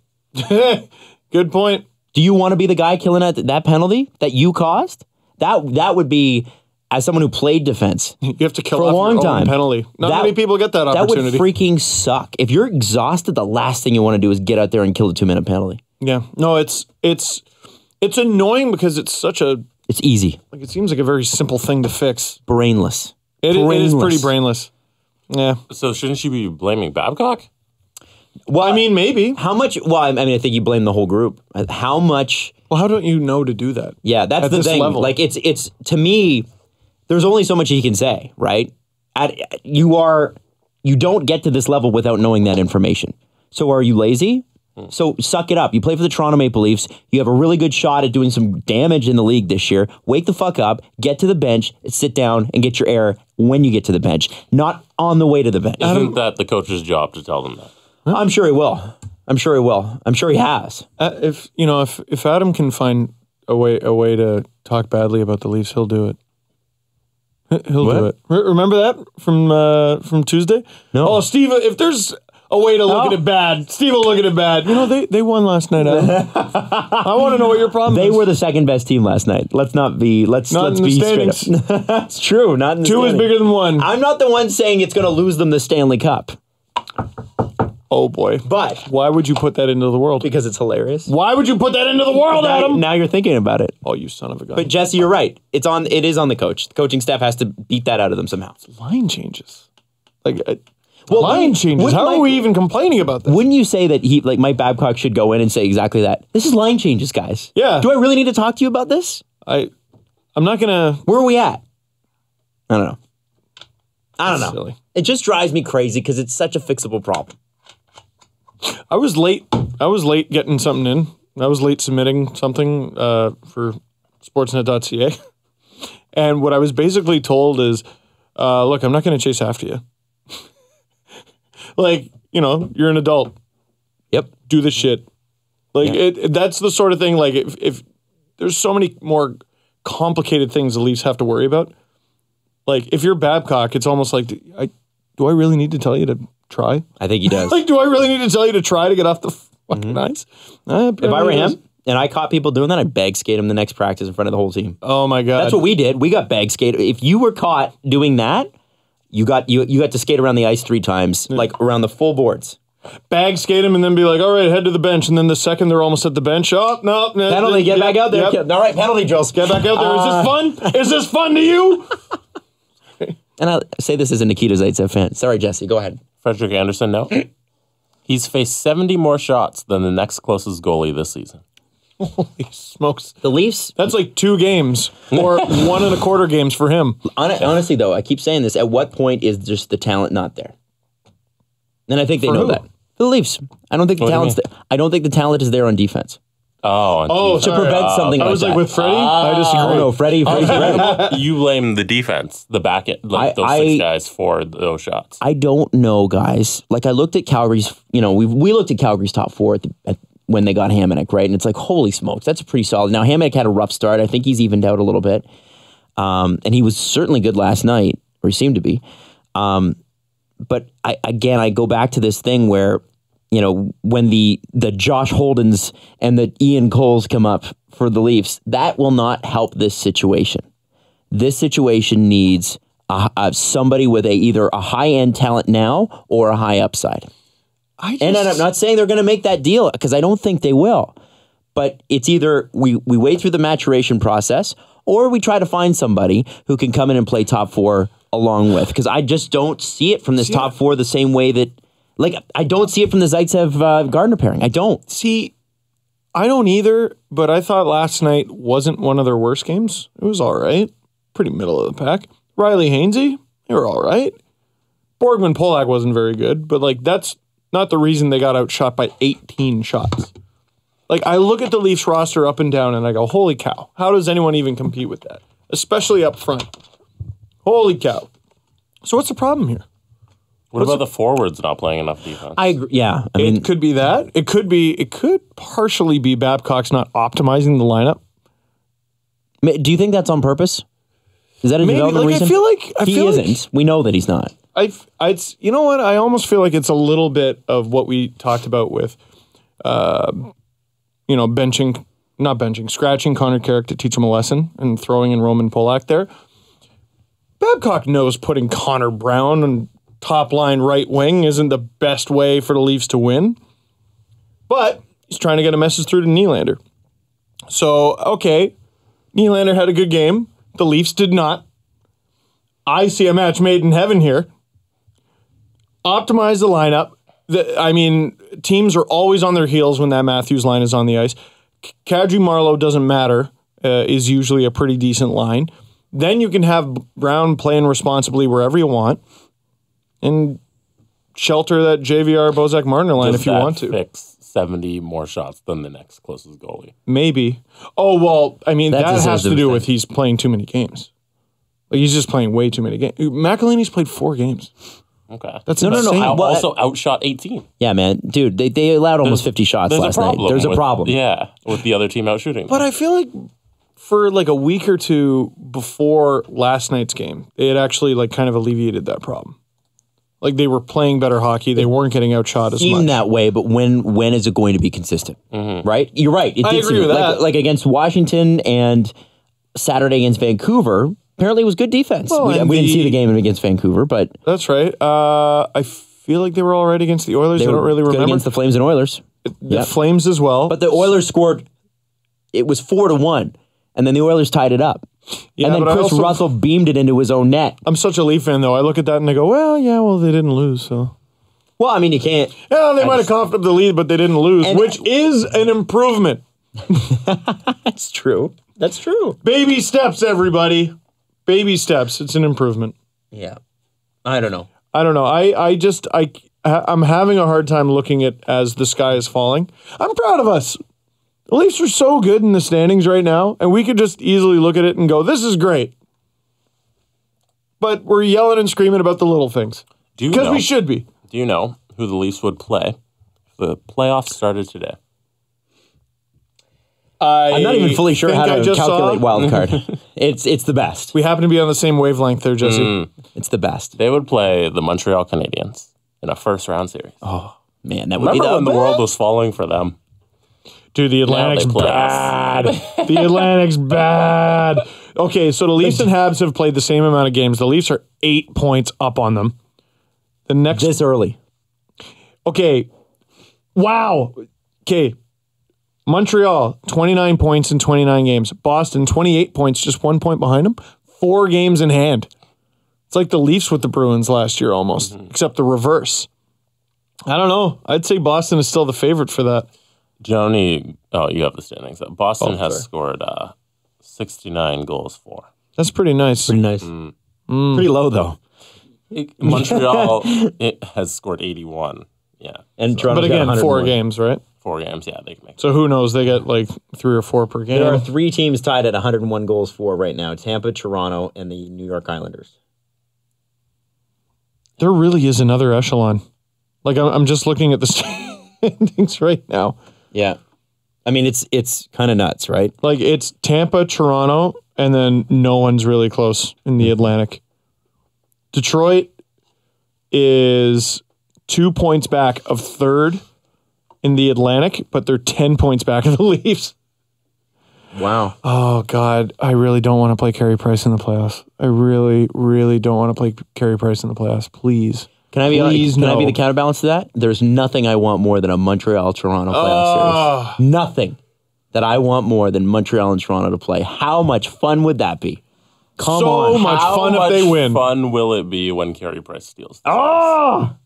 Good point. Do you want to be the guy killing that penalty that you caused? That would be, as someone who played defense, you have to kill for a long time. Penalty. Not many people get that opportunity. That would freaking suck. If you're exhausted, the last thing you want to do is get out there and kill the 2-minute penalty. Yeah. No, it's annoying because it's such a... It's easy. It seems like a very simple thing to fix. Brainless. It is pretty brainless. Yeah. So shouldn't you be blaming Babcock? Well, I mean, maybe. How much? Well, I mean, I think you blame the whole group. How much? Well, how don't you know to do that? Yeah, that's the thing. Level? Like, it's to me, there's only so much he can say, right? You don't get to this level without knowing that information. So are you lazy? So suck it up. You play for the Toronto Maple Leafs. You have a really good shot at doing some damage in the league this year. Wake the fuck up, get to the bench, sit down, and get your air when you get to the bench, not on the way to the bench. Isn't that the coach's job to tell them that? I'm sure he will. I'm sure he has. If Adam can find a way to talk badly about the Leafs, he'll do it. He'll do it. Remember that from Tuesday? No. Oh, Steve, if there's a way to look at it bad, Steve will look at it bad. They won last night, Adam. I want to know what your problem is. They were the second best team last night. Let's be straight up. That's true. Not in the 2 is bigger than 1. I'm not the one saying it's going to lose them the Stanley Cup. Oh boy. But why would you put that into the world? Because it's hilarious. Why would you put that into the world, Adam? Now you're thinking about it. Oh, you son of a gun. But Jesse, you're right. It is on the coach. The coaching staff has to beat that out of them somehow. Line changes. Line changes. How are we even complaining about this? Wouldn't you say that Mike Babcock should go in and say exactly that? This is line changes, guys. Yeah. Do I really need to talk to you about this? I'm not gonna. Where are we at? I don't know. Silly. It just drives me crazy because it's such a fixable problem. I was late getting something in. I was late submitting something for sportsnet.ca. And what I was basically told is, look, I'm not going to chase after you. You're an adult. Yep. Do the shit. That's the sort of thing, if there's so many more complicated things the Leafs have to worry about, Like, if you're Babcock, it's almost like, do I really need to tell you to try? I think he does. Like, do I really need to tell you to try to get off the fucking ice? If I were him and I caught people doing that, I'd bag skate him the next practice in front of the whole team. Oh my God. That's what we did. We got bag skated. If you were caught doing that, you got to skate around the ice 3 times, like around the full boards. Bag skate him and then be like, all right, head to the bench. And then the second they're almost at the bench, no. Penalty, get back out there. Yep. All right, penalty drills. Get back out there. Is this fun? Is this fun to you? And I say this as a Nikita Zaitsev fan. Sorry, Jesse, go ahead. Frederick Anderson, no. He's faced 70 more shots than the next closest goalie this season. Holy smokes. The Leafs. That's like 2 games or 1.25 games for him. Honestly, though, I keep saying this. At what point is just the talent not there? And I think they know that. For the Leafs. I don't think the talent's there. I don't think the talent is there on defense. Oh, to prevent something like that. I was like, with Freddie? I disagree. Oh, no, Freddie's great. You blame the defense, the back end, like those 6 guys for those shots. I don't know, guys. Like, I looked at Calgary's, we looked at Calgary's top 4 when they got Hamonic, right? And it's like, holy smokes, that's pretty solid. Now, Hamonic had a rough start. I think he's evened out a little bit. And he was certainly good last night, or he seemed to be. But I go back to this thing where, when the Josh Holdens and the Ian Coles come up for the Leafs, that will not help this situation. This situation needs somebody with either a high-end talent now or a high upside. And I'm not saying they're going to make that deal, because I don't think they will. But it's either we wait through the maturation process, or we try to find somebody who can come in and play top 4 along with. Because I just don't see it from this top 4 the same way that... Like, I don't see it from the Zaitsev-Gardner pairing. I don't. See, I don't either, but I thought last night wasn't one of their worst games. It was all right. Pretty middle of the pack. Riley Hainsey, they were all right. Borgman Polak wasn't very good, but, like, that's not the reason they got outshot by 18 shots. Like, I look at the Leafs roster up and down, and I go, holy cow, how does anyone even compete with that? Especially up front. Holy cow. So what's the problem here? What about the forwards not playing enough defense? I agree. Yeah, I mean, it could be that. It could partially be Babcock's not optimizing the lineup. Do you think that's on purpose? Is that a development reason? I feel like isn't. We know that he's not. You know what? I almost feel like it's a little bit of what we talked about with, scratching Connor Carrick to teach him a lesson and throwing in Roman Polak there. Babcock knows putting Connor Brown on top line right wing isn't the best way for the Leafs to win, but he's trying to get a message through to Nylander. So, okay, Nylander had a good game. The Leafs did not. I see a match made in heaven here. Optimize the lineup. Teams are always on their heels when that Matthews line is on the ice. Kadri Marleau doesn't matter, is usually a pretty decent line. Then you can have Brown playing responsibly wherever you want and shelter that JVR Bozak Marner line if you want to. Fix 70 more shots than the next closest goalie. Maybe. Oh, well, that has to do with he's playing too many games. Like, he's just playing way too many games. McElhinney's played 4 games. Okay. That's insane. Also outshot 18. Yeah, man. Dude, they allowed almost 50 shots last night. There's a problem. Yeah, with the other team out shooting. But I feel like for like a week or two before last night's game, they had actually like kind of alleviated that problem. Like, they were playing better hockey. They weren't getting outshot as much. Seemed that way, but when is it going to be consistent? Mm-hmm. Right? You're right. I agree with that. Like against Washington and Saturday against Vancouver, apparently it was good defense. Well, we didn't see the game against Vancouver, but... That's right. I feel like they were all right against the Oilers. I don't really remember. Against the Flames and Oilers. The Flames as well. But the Oilers scored... It was 4-1, and then the Oilers tied it up. Yeah, and then Chris Russell beamed it into his own net. I'm such a Leaf fan, though. I look at that and I go, well, they didn't lose, so... Well, I mean, you can't... Yeah, they might have coughed up the lead, but they didn't lose, which is an improvement. That's true. That's true. Baby steps, everybody. Baby steps. It's an improvement. Yeah. I don't know. I'm having a hard time looking at as the sky is falling. I'm proud of us. The Leafs are so good in the standings right now, and we could just easily look at it and go, this is great. But we're yelling and screaming about the little things. Because we should be. Do you know who the Leafs would play if the playoffs started today? I'm not even fully sure how to calculate wild card. It's the best. We happen to be on the same wavelength there, Jesse. It's the best. They would play the Montreal Canadiens in a first-round series. Oh, man, that would be Remember when the the world was falling for them? Dude, the Atlantic's play us. bad. The Atlantic's bad. Okay, so the Leafs and Habs have played the same amount of games. The Leafs are 8 points up on them. The next... This early. Okay. Wow. Okay. Montreal, 29 points in 29 games. Boston, 28 points, just 1 point behind them. 4 games in hand. It's like the Leafs with the Bruins last year almost, except the reverse. I don't know. I'd say Boston is still the favorite for that. Johnny, you have the standings. Boston has scored 69 goals for. That's pretty nice. Pretty nice. Pretty low, though. Montreal has scored 81. Yeah. And But again, 4 games, right? 4 games, yeah, they can make. So who knows? They get like 3 or 4 per game. There are 3 teams tied at 101 goals for right now. Tampa, Toronto, and the New York Islanders. There really is another echelon. Like, I'm just looking at the standings right now. Yeah. I mean, it's kind of nuts, right? Like, it's Tampa, Toronto, and then no one's really close in the Atlantic. Detroit is 2 points back of third in the Atlantic, but they're 10 points back of the Leafs. Wow. Oh, God. I really don't want to play Carey Price in the playoffs. I really, really don't want to play Carey Price in the playoffs. Please. Can I be no. the counterbalance to that? There's nothing I want more than a Montreal-Toronto playoff series. Nothing that I want more than Montreal and Toronto to play. How much fun would that be? Come on. So much fun if they win. How much fun will it be when Carey Price steals? Oh!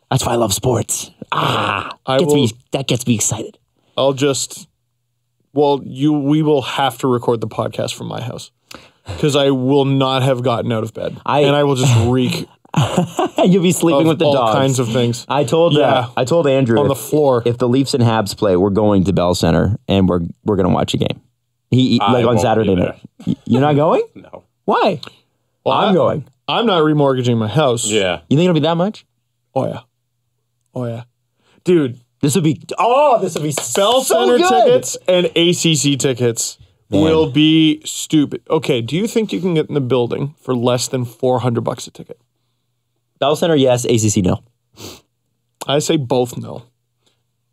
That's why I love sports. That gets me excited. I'll just... Well, we will have to record the podcast from my house because I will not have gotten out of bed. And I will just reak... You'll be sleeping with the all dogs. kinds of things. I told Andrew on the floor. If the Leafs and Habs play, we're going to Bell Center and we're going to watch a game. Like on Saturday night. You're not going? No. Why? Well, I'm going. I'm not remortgaging my house. Yeah. You think it'll be that much? Oh yeah, dude. This would be Bell so Center good. tickets and ACC tickets will be stupid. Okay, do you think you can get in the building for less than $400 a ticket? Bell Center, yes. ACC, no. I say both no.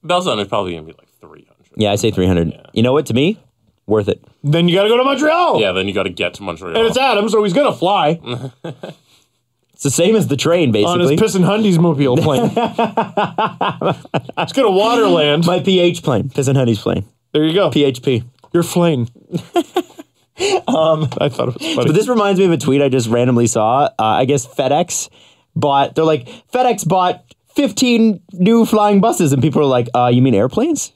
Bell Center is probably going to be like 300. Yeah, I say 300. Yeah. You know what? To me, worth it. Then you got to go to Montreal. Yeah, then you got to get to Montreal. And it's Adam, so he's going to fly. It's the same as the train, basically. On his Piss and Hundies mobile plane. It's going to Waterland. My PH plane. Piss and Honey's plane. There you go. PHP. You're flame. I thought it was funny. But this reminds me of a tweet I just randomly saw. I guess FedEx bought 15 new flying buses, and people are like, you mean airplanes?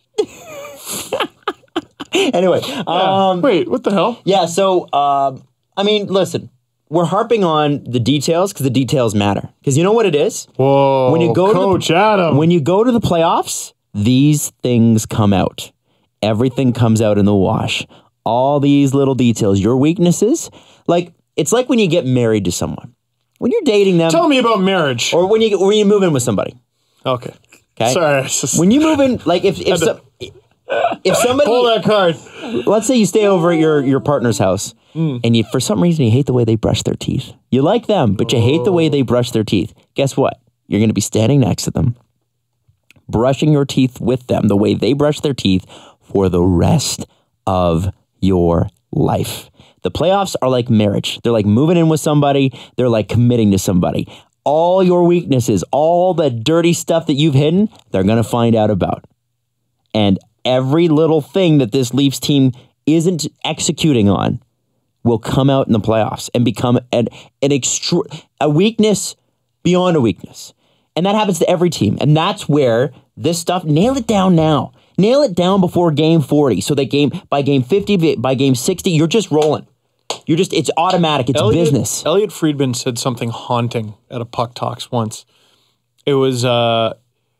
Anyway. Wait, what the hell? Yeah, so, I mean, listen. We're harping on the details because the details matter. Because you know what it is? Whoa, when you go Coach Adam. When you go to the playoffs, these things come out. Everything comes out in the wash. All these little details, your weaknesses. Like, it's like when you get married to someone. When you're dating them. Tell me about marriage. Or when you move in with somebody. Okay. Sorry. When you move in, like if somebody pull that card. Let's say you stay over at your partner's house and for some reason you hate the way they brush their teeth. You like them, but you hate the way they brush their teeth. Guess what? You're going to be standing next to them, brushing your teeth with them the way they brush their teeth for the rest of your life. The playoffs are like marriage. They're like moving in with somebody. They're like committing to somebody. All your weaknesses, all the dirty stuff that you've hidden, they're going to find out about. And every little thing that this Leafs team isn't executing on will come out in the playoffs and become a weakness beyond a weakness. And that happens to every team. And that's where this stuff, nail it down now. Nail it down before game 40. So that by game 50, by game 60, you're just rolling. It's automatic. It's business. Elliot Friedman said something haunting at a Puck Talks once. It was,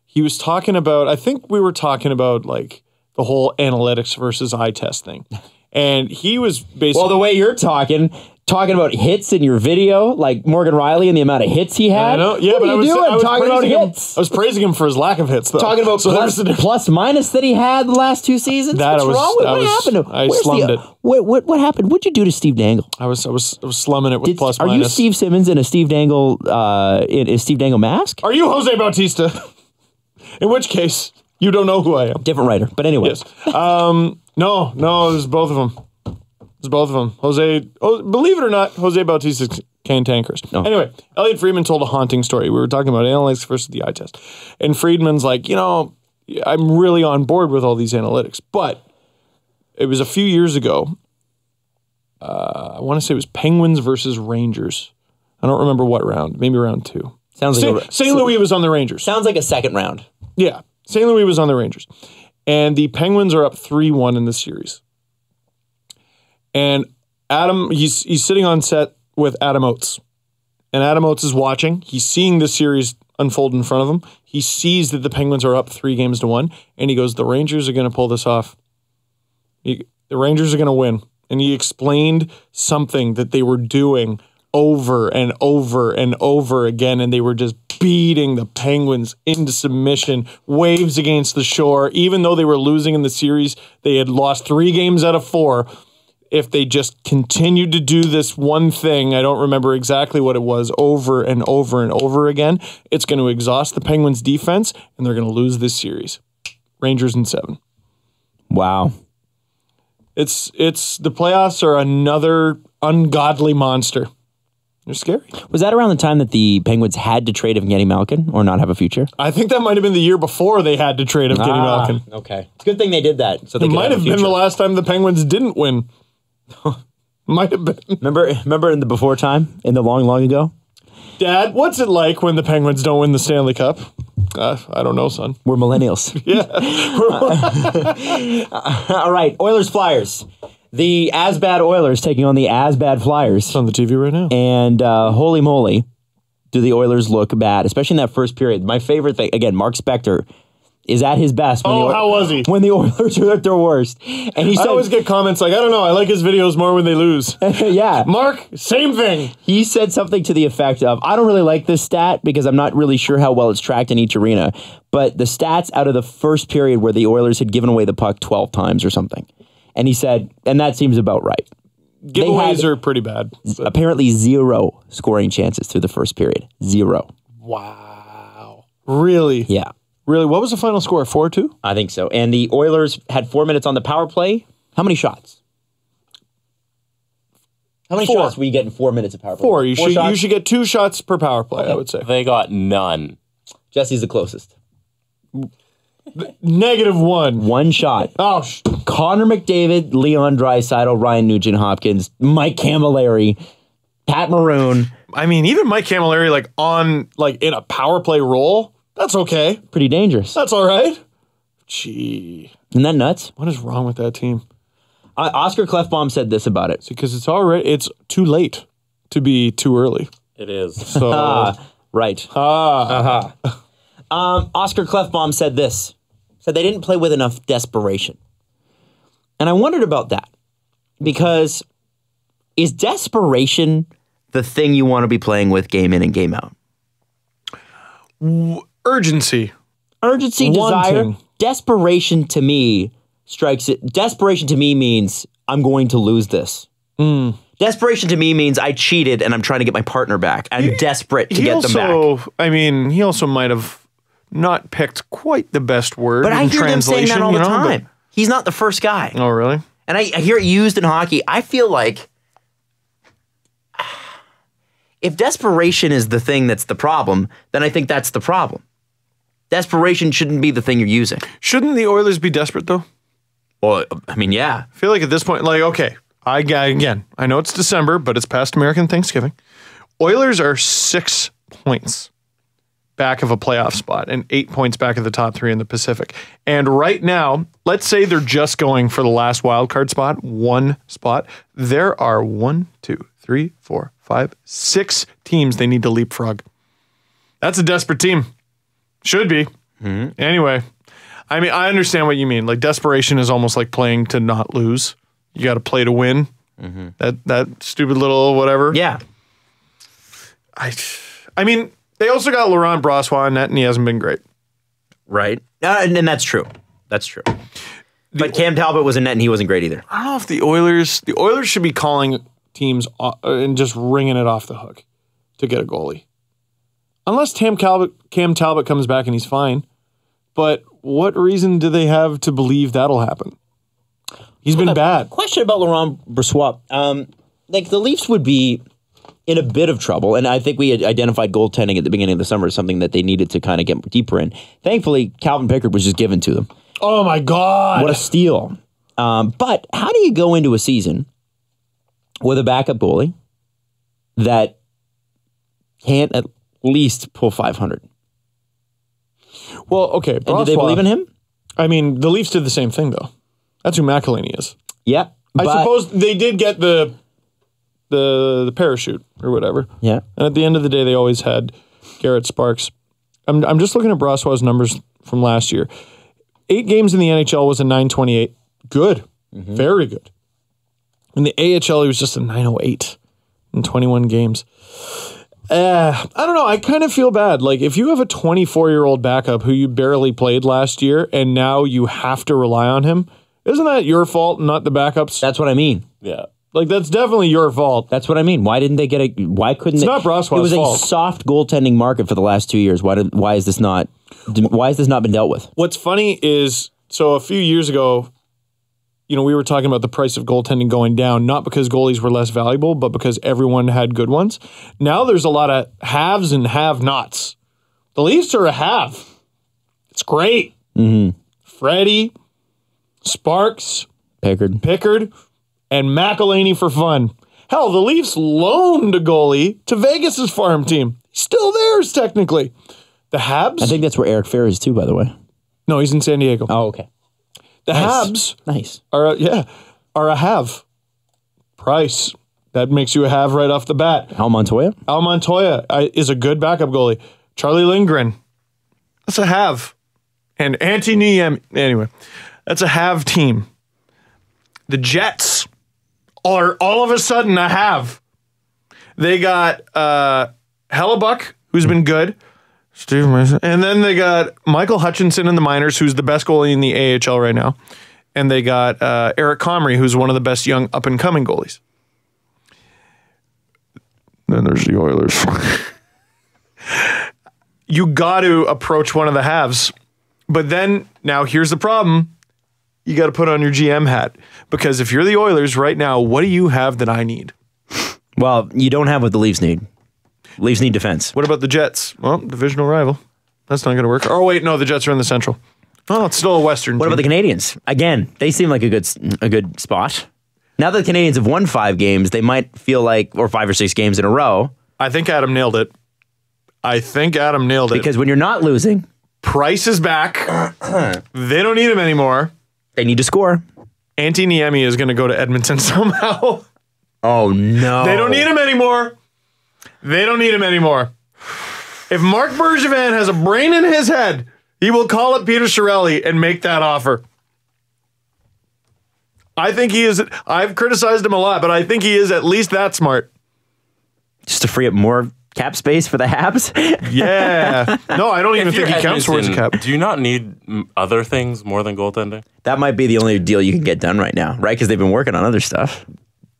he was talking about, I think we were talking about like the whole analytics versus eye test thing. And he was basically... Well, the way you're talking, talking about hits in your video, like Morgan Riley and the amount of hits he had. I know. Yeah, what but are you doing? Talking about hits. I was praising him for his lack of hits, though. Talking about plus minus that he had the last 2 seasons. What's wrong with what happened? I slummed it. What happened? What'd you do to Steve Dangle? I was slumming it with plus minus. Are you Steve Simmons in a Steve Dangle mask? Are you Jose Bautista? In which case, you don't know who I am. Different writer, but anyway. Yes. No, it was both of them. It's both of them. Believe it or not, Jose Bautista's cantankerous. No. Anyway, Elliot Friedman told a haunting story. We were talking about analytics versus the eye test. And Friedman's like, I'm really on board with all these analytics. But it was a few years ago. I want to say it was Penguins versus Rangers. I don't remember what round. Maybe round 2. Sounds like St. Louis was on the Rangers. Sounds like a second round. Yeah. St. Louis was on the Rangers. And the Penguins are up 3-1 in the series. And Adam, he's sitting on set with Adam Oates. And Adam Oates is watching. He's seeing this series unfold in front of him. He sees that the Penguins are up 3-1. And he goes, the Rangers are going to pull this off. The Rangers are going to win. And he explained something that they were doing over and over and over again. And they were just beating the Penguins into submission, waves against the shore. Even though they were losing in the series, they had lost 3 games out of 4. If they just continued to do this one thing, I don't remember exactly what it was, over and over and over again, it's going to exhaust the Penguins' defense, and they're going to lose this series. Rangers in 7. Wow. It's the playoffs are another ungodly monster. They're scary. Was that around the time that the Penguins had to trade Evgeny Malkin or not have a future? I think that might have been the year before they had to trade Evgeny Malkin. Okay. It's a good thing they did that. So they it might have been the last time the Penguins didn't win. Might have been. Remember in the before time, in the long, long ago? Dad, what's it like when the Penguins don't win the Stanley Cup? I don't know, son. We're millennials. Yeah. All right, Oilers Flyers. The as-bad Oilers taking on the as-bad Flyers. It's on the TV right now. And holy moly, do the Oilers look bad, especially in that first period. My favorite thing, again, Mark Spector is at his best. How was he? When the Oilers are at their worst. And he said, I always get comments like, I don't know, I like his videos more when they lose. Yeah. Mark, same thing. He said something to the effect of, I don't really like this stat because I'm not really sure how well it's tracked in each arena, but the stats out of the first period where the Oilers had given away the puck 12 times or something. And he said, and that seems about right. Giveaways are pretty bad. Apparently 0 scoring chances through the first period. 0. Wow. Really? Yeah. Really? What was the final score? 4-2? I think so. And the Oilers had 4 minutes on the power play. How many shots? How many 4 shots were you getting 4 minutes of power play? 4. You should get 2 shots per power play, okay. I would say. They got none. Jesse's the closest. -1. 1 shot. Oh, Connor McDavid, Leon Draisaitl, Ryan Nugent-Hopkins, Mike Camilleri, Pat Maroon. I mean, even Mike Camilleri, in a power play role, that's okay. Pretty dangerous. That's all right. Gee. Isn't that nuts? What is wrong with that team? Oscar Klefbom said this about it. Because it's too late to be too early. It is. So right. Oscar Klefbom said this. Said they didn't play with enough desperation. And I wondered about that. Because is desperation the thing you want to be playing with game in and game out? Urgency. Urgency, desire. Desperation to me strikes it. Desperation to me means I'm going to lose this. Desperation to me means I cheated and I'm trying to get my partner back. I'm desperate to get them back. I mean, he also might have not picked quite the best word but in I hear translation. Them saying that all the time. He's not the first guy. Oh, really? And I hear it used in hockey. I feel like if desperation is the thing that's the problem, then I think that's the problem. Desperation shouldn't be the thing you're using. Shouldn't the Oilers be desperate, though? Well, I mean, yeah. I feel like at this point, okay, I know it's December, but it's past American Thanksgiving. Oilers are 6 points back of a playoff spot and 8 points back of the top 3 in the Pacific. And right now, let's say they're just going for the last wild card spot, 1 spot. There are 1, 2, 3, 4, 5, 6 teams they need to leapfrog. That's a desperate team. Should be. Mm-hmm. Anyway, I understand what you mean. Like, desperation is almost like playing to not lose. You got to play to win. That stupid little whatever. Yeah. I mean, they also got Laurent Brossoit in net, and he hasn't been great. Right. And that's true. That's true. But Cam Talbot was in net, and he wasn't great either. I don't know if the Oilers should be calling teams and just ringing it off the hook to get a goalie. Unless Cam Talbot comes back and he's fine. But what reason do they have to believe that'll happen? He's been bad. Question about Laurent Brossoit. Like, the Leafs would be in a bit of trouble, and I think we had identified goaltending at the beginning of the summer as something that they needed to kind of get deeper in. Thankfully, Calvin Pickard was just given to them. Oh, my God. What a steal. But how do you go into a season with a backup goalie that can't at least pull 500? Well, okay. And did they believe in him? I mean, the Leafs did the same thing, though. That's who McElhinney is. Yeah. I suppose they did get the parachute or whatever. Yeah. And at the end of the day, they always had Garrett Sparks. I'm just looking at Brossoit's numbers from last year. 8 games in the NHL was a 928. Good. Very good. In the AHL, he was just a 908 in 21 games. I don't know. I kind of feel bad. Like, if you have a 24-year-old backup who you barely played last year and now you have to rely on him, isn't that your fault, not the backups? That's what I mean. Yeah. Like, that's definitely your fault. That's what I mean. Why didn't they get a... Why couldn't they... It's not Brossoit's fault. It was a soft goaltending market for the last 2 years. Why has this not been dealt with? What's funny is, so a few years ago, you know, we were talking about the price of goaltending going down, not because goalies were less valuable, but because everyone had good ones. Now there's a lot of haves and have-nots. The Leafs are a have. It's great. Freddie, Sparks, Pickard, and McElhinney for fun. Hell, the Leafs loaned a goalie to Vegas' farm team. Still theirs, technically. The Habs? I think that's where Eric Fair is too, by the way. No, he's in San Diego. Oh, okay. The Habs are a have. Price. That makes you a have right off the bat. Al Montoya is a good backup goalie. Charlie Lindgren. That's a have. And Niemi. Anyway, that's a have team. The Jets are all of a sudden a have. They got Hellebuck, who's been good. Steve Mason. And then they got Michael Hutchinson in the minors, who's the best goalie in the AHL right now. And they got Eric Comrie, who's one of the best young up-and-coming goalies. Then there's the Oilers. You got to approach one of the halves. But then, now here's the problem. You got to put on your GM hat. Because if you're the Oilers right now, what do you have that I need? Well, you don't have what the Leafs need. Leafs need defense. What about the Jets? Well, divisional rival. That's not going to work. Oh, wait, no, the Jets are in the Central. Oh, it's still a Western What team. about the Canadians? Again, they seem like a good spot. Now that the Canadians have won 5 games, they might feel like, or 5 or 6 games in a row. I think Adam nailed it. Because when you're not losing, Price is back. They don't need him anymore. they need to score. Niemi is going to go to Edmonton somehow. Oh, no. They don't need him anymore. If Mark Bergevin has a brain in his head, he will call up Peter Chiarelli and make that offer. I think he is. I've criticized him a lot, but I think he is at least that smart. Just to free up more cap space for the Habs? Yeah. No, I don't even think he counts towards a cap. Do you not need other things more than goaltending? That might be the only deal you can get done right now, right? Because they've been working on other stuff.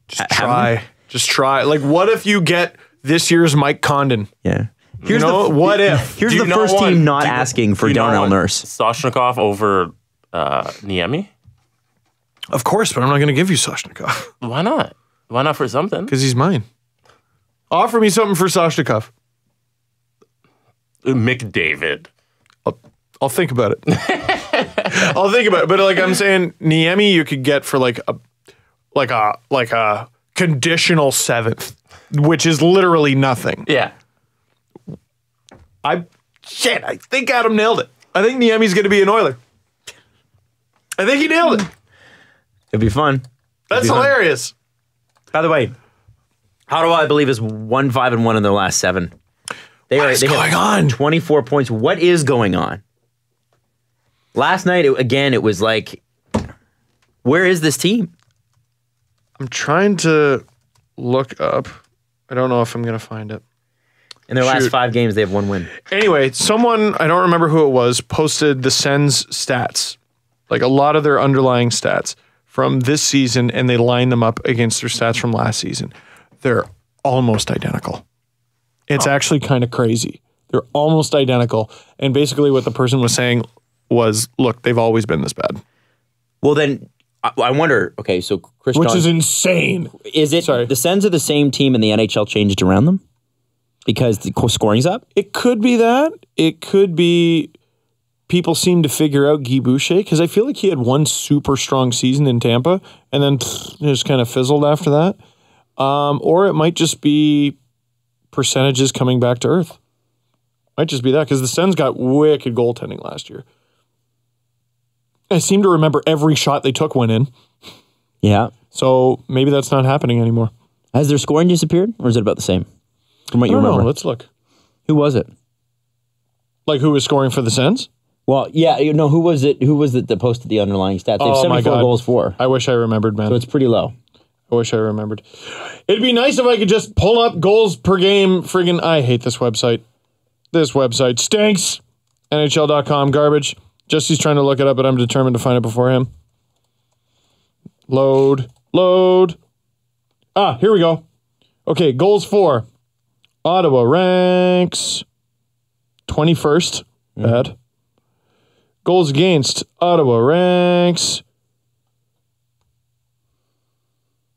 Just try. Like, what if you get this year's Mike Condon? Yeah. What if? Here's the first team not asking for Darnell Nurse. Soshnikov over Niemi? Of course, but I'm not going to give you Soshnikov. Why not? Why not for something? Because he's mine. Offer me something for Soshnikov. McDavid. I'll think about it. But like I'm saying, Niemi you could get for like a conditional 7th, which is literally nothing. Yeah. I think Adam nailed it. I think Niemi's going to be an Oiler. I think he nailed it. It'd be fun. That's hilarious. By the way, Ottawa, I believe, is 1-5-1 in their last 7. What's going on? 24 points. What is going on? Last night, it was like, where is this team? I'm trying to look up. I don't know if I'm going to find it. In their last 5 games, they have 1 win. Anyway, someone, I don't remember who it was, posted the Sens stats, like a lot of their underlying stats from this season, and they lined them up against their stats from last season. They're almost identical. It's actually kind of crazy. They're almost identical. And basically what the person was saying was, look, they've always been this bad. Well, then, I wonder, okay, so Chris Which John, is insane. Is it the Sens are the same team and the NHL changed around them? Because the scoring's up? It could be that. It could be people seem to figure out Guy Boucher, because I feel like he had one super strong season in Tampa and then just kind of fizzled after that. Or it might just be percentages coming back to earth. Might just be that, because the Sens got wicked goaltending last year. I seem to remember every shot they took went in. Yeah. So maybe that's not happening anymore. Has their scoring disappeared, or is it about the same? From what you remember? Let's look. Who was it? Like who was scoring for the Sens? Well, yeah, who was it? Who was it that posted the underlying stats? They have 74 goals for. I wish I remembered, man. So it's pretty low. I wish I remembered. It'd be nice if I could just pull up goals per game. Friggin', I hate this website. This website stinks. NHL.com, garbage. Jesse's trying to look it up, but I'm determined to find it before him. Load. Here we go. Okay, goals for. Ottawa ranks 21st. Bad. Goals against. Ottawa ranks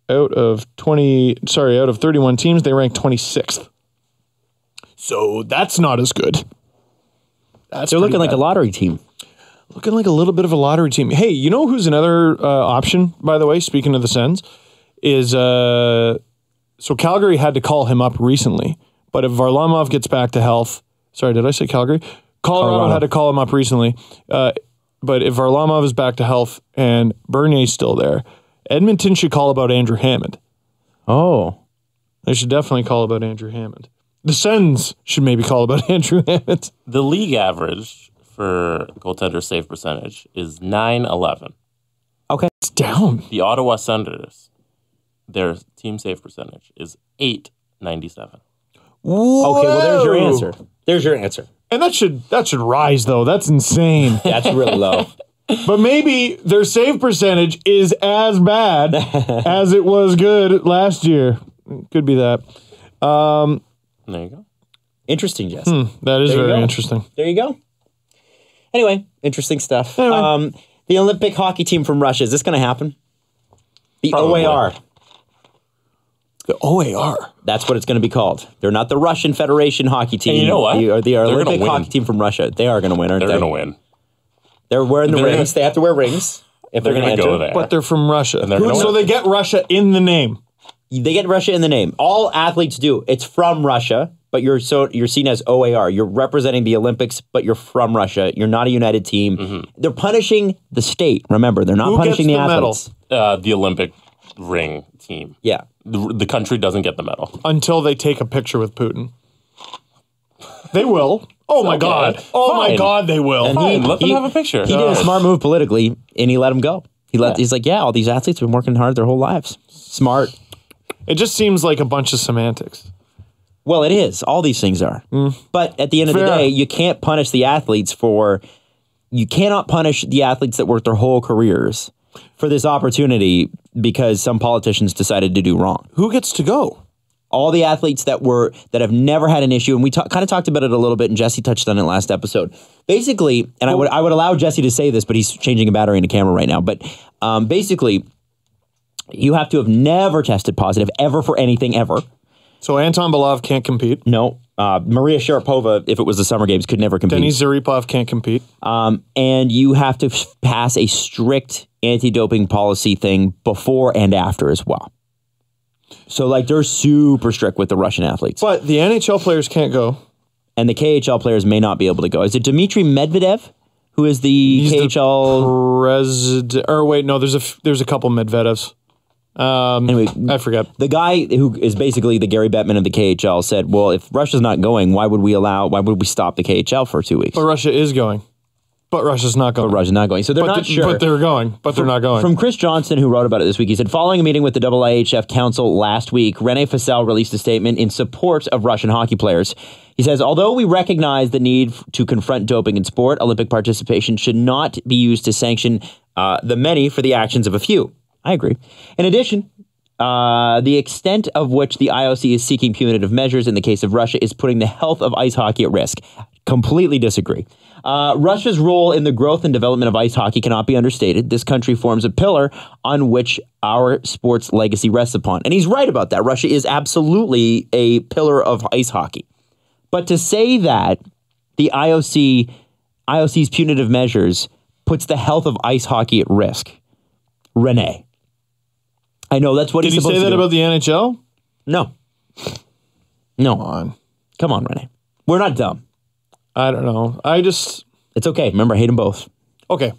out of 31 teams, they rank 26th. So that's not as good. They're looking like a lottery team. Looking like a little bit of a lottery team. Hey, you know who's another option, by the way, speaking of the Sens, is so Calgary had to call him up recently, but if Varlamov gets back to health, sorry, did I say Calgary? Colorado had to call him up recently, but if Varlamov is back to health and Bernier's still there, Edmonton should call about Andrew Hammond. Oh. They should definitely call about Andrew Hammond. The Sens should maybe call about Andrew Hammond. The league average for goaltender save percentage is .911. Okay. It's down. The Ottawa Senators, their team save percentage is .897. Whoa. Okay, well, there's your answer. And that should rise, though. That's insane. That's really low. But maybe their save percentage is as bad as it was good last year. Could be that. There you go. Interesting, Jess. That is very interesting. There you go. Anyway, interesting stuff. Anyway. The Olympic hockey team from Russia, is this going to happen? The Probably. OAR. The OAR. That's what it's going to be called. They're not the Russian Federation hockey team. And you know what? They are They're Olympic gonna win. hockey team from Russia. They are going to win, aren't they? They're going to win. They're wearing the They're rings. They have to wear rings if they're going to enter. go there. But they're from Russia. And they're gonna So win. they get Russia in the name. They get Russia in the name. All athletes do. It's from Russia, but you're seen as OAR. You're representing the Olympics, but you're from Russia. You're not a united team. Mm-hmm. They're punishing the state. Remember, they're not Who punishing gets the the medal? athletes. The Olympic ring team. Yeah. The country doesn't get the medal. Until they take a picture with Putin. They will. Oh my Okay. God. Oh my Fine. God, they will. Fine, let them have a picture. He did a smart move politically, and he let him go. He's like, yeah, all these athletes have been working hard their whole lives. Smart. It just seems like a bunch of semantics. Well, it is. All these things are. But at the end of the Fair. day, you can't punish the athletes you cannot punish the athletes that worked their whole careers for this opportunity because some politicians decided to do wrong. Who gets to go? All the athletes that have never had an issue, and we kind of talked about it a little bit, and Jesse touched on it last episode. Basically, and I would allow Jesse to say this, but he's changing a battery in a camera right now. But basically, you have to have never tested positive ever for anything ever. So Anton Belov can't compete. No. Maria Sharapova, if it was the Summer Games, could never compete. Denis Zaripov can't compete. And you have to pass a strict anti-doping policy thing before and after as well. So, they're super strict with the Russian athletes. But the NHL players can't go. And the KHL players may not be able to go. Is it Dmitry Medvedev, who is the KHL... President. Or wait, no, there's a couple Medvedevs. Anyway, I forget. the guy who is basically the Gary Bettman of the KHL said, well, if Russia's not going, why would we stop the KHL for 2 weeks? But Russia is going. But Russia's not going. But Russia's not going. So they're not sure. But they're going. But they're not going. From Chris Johnson, who wrote about it this week, he said, following a meeting with the IIHF Council last week, René Fossel released a statement in support of Russian hockey players. He says, although we recognize the need to confront doping in sport, Olympic participation should not be used to sanction the many for the actions of a few. I agree. In addition, the extent of which the IOC is seeking punitive measures in the case of Russia is putting the health of ice hockey at risk. Completely disagree. Russia's role in the growth and development of ice hockey cannot be understated. This country forms a pillar on which our sports legacy rests upon. And he's right about that. Russia is absolutely a pillar of ice hockey. But to say that the IOC's punitive measures puts the health of ice hockey at risk, René. I know that's what he's supposed to do. Did he say that about the NHL? No. Come on, René. We're not dumb. I don't know. It's okay. Remember, I hate them both. Okay.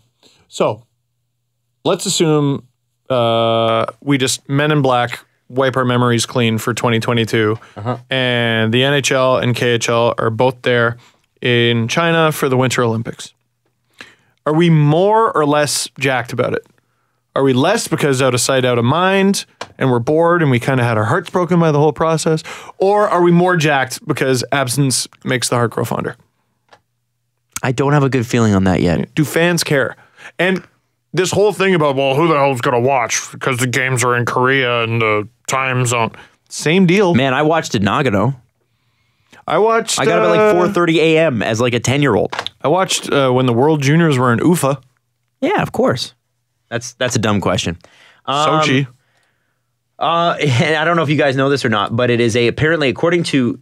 So, let's assume we just Men in Black wipe our memories clean for 2022. And the NHL and KHL are both there in China for the Winter Olympics. Are we more or less jacked about it? Are we less because out of sight, out of mind, and we're bored and we kind of had our hearts broken by the whole process? Or are we more jacked because absence makes the heart grow fonder? I don't have a good feeling on that yet. Do fans care? And this whole thing about, well, who the hell's going to watch because the games are in Korea and the time zone. Same deal. Man, I watched it in Nagano. I got up at like 4:30 a.m. as like a 10-year-old. I watched when the World Juniors were in Ufa. Yeah, of course. That's a dumb question. Sochi. And I don't know if you guys know this or not, but it is apparently, according to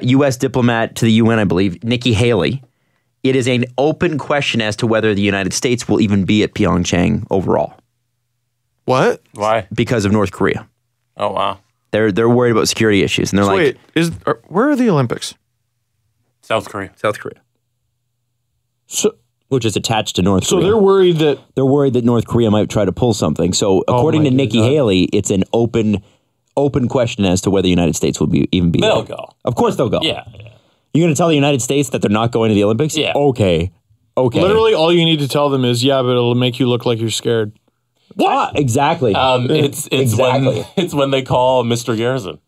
U.S. diplomat to the UN, I believe, Nikki Haley, it is an open question as to whether the United States will even be at Pyeongchang overall. What? Why? Because of North Korea. Oh, wow. They're worried about security issues, and they're Wait, where are the Olympics? South Korea. South Korea, So, which is attached to North Korea. they're worried that North Korea might try to pull something. So according to Nikki Haley, it's an open question as to whether the United States will even be They'll there. go. Of course they'll go. Yeah. You're going to tell the United States that they're not going to the Olympics? Yeah. Okay. literally all you need to tell them is, yeah, but it'll make you look like you're scared. What? Exactly. It's Exactly. when they call Mr. Garrison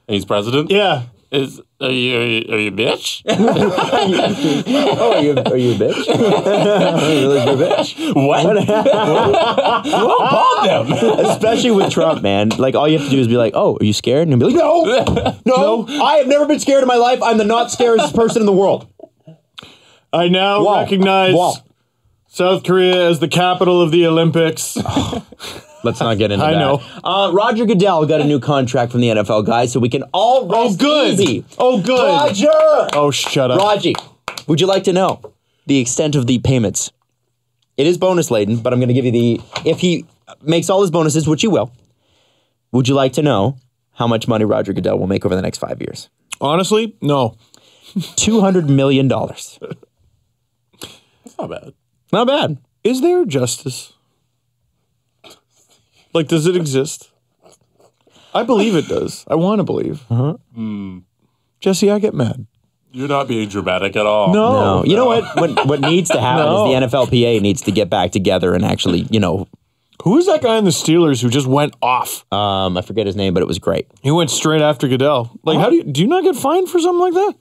and he's president. Yeah. Are you a bitch? Oh, are you a bitch? You're a bitch. What? Who called them? Especially with Trump, man. Like, all you have to do is be like, oh, are you scared? And he'll be like, no, I have never been scared in my life. I'm the not scariest person in the world. I now recognize South Korea as the capital of the Olympics. Let's not get into that. I know. Roger Goodell got a new contract from the NFL, guys, so we can all rest easy. Oh, good. Roger! Oh, shut up. Raji, would you like to know the extent of the payments? It is bonus laden, but I'm going to give you if he makes all his bonuses, which he will, would you like to know how much money Roger Goodell will make over the next 5 years? Honestly, no. $200 million. That's not bad. Not bad. Is there justice? Like, does it exist? I believe it does. I want to believe. Jesse, I get mad. You're not being dramatic at all. No. You know what needs to happen is the NFLPA needs to get back together and actually, Who is that guy in the Steelers who just went off? I forget his name, but it was great. He went straight after Goodell. Like, how do you not get fined for something like that?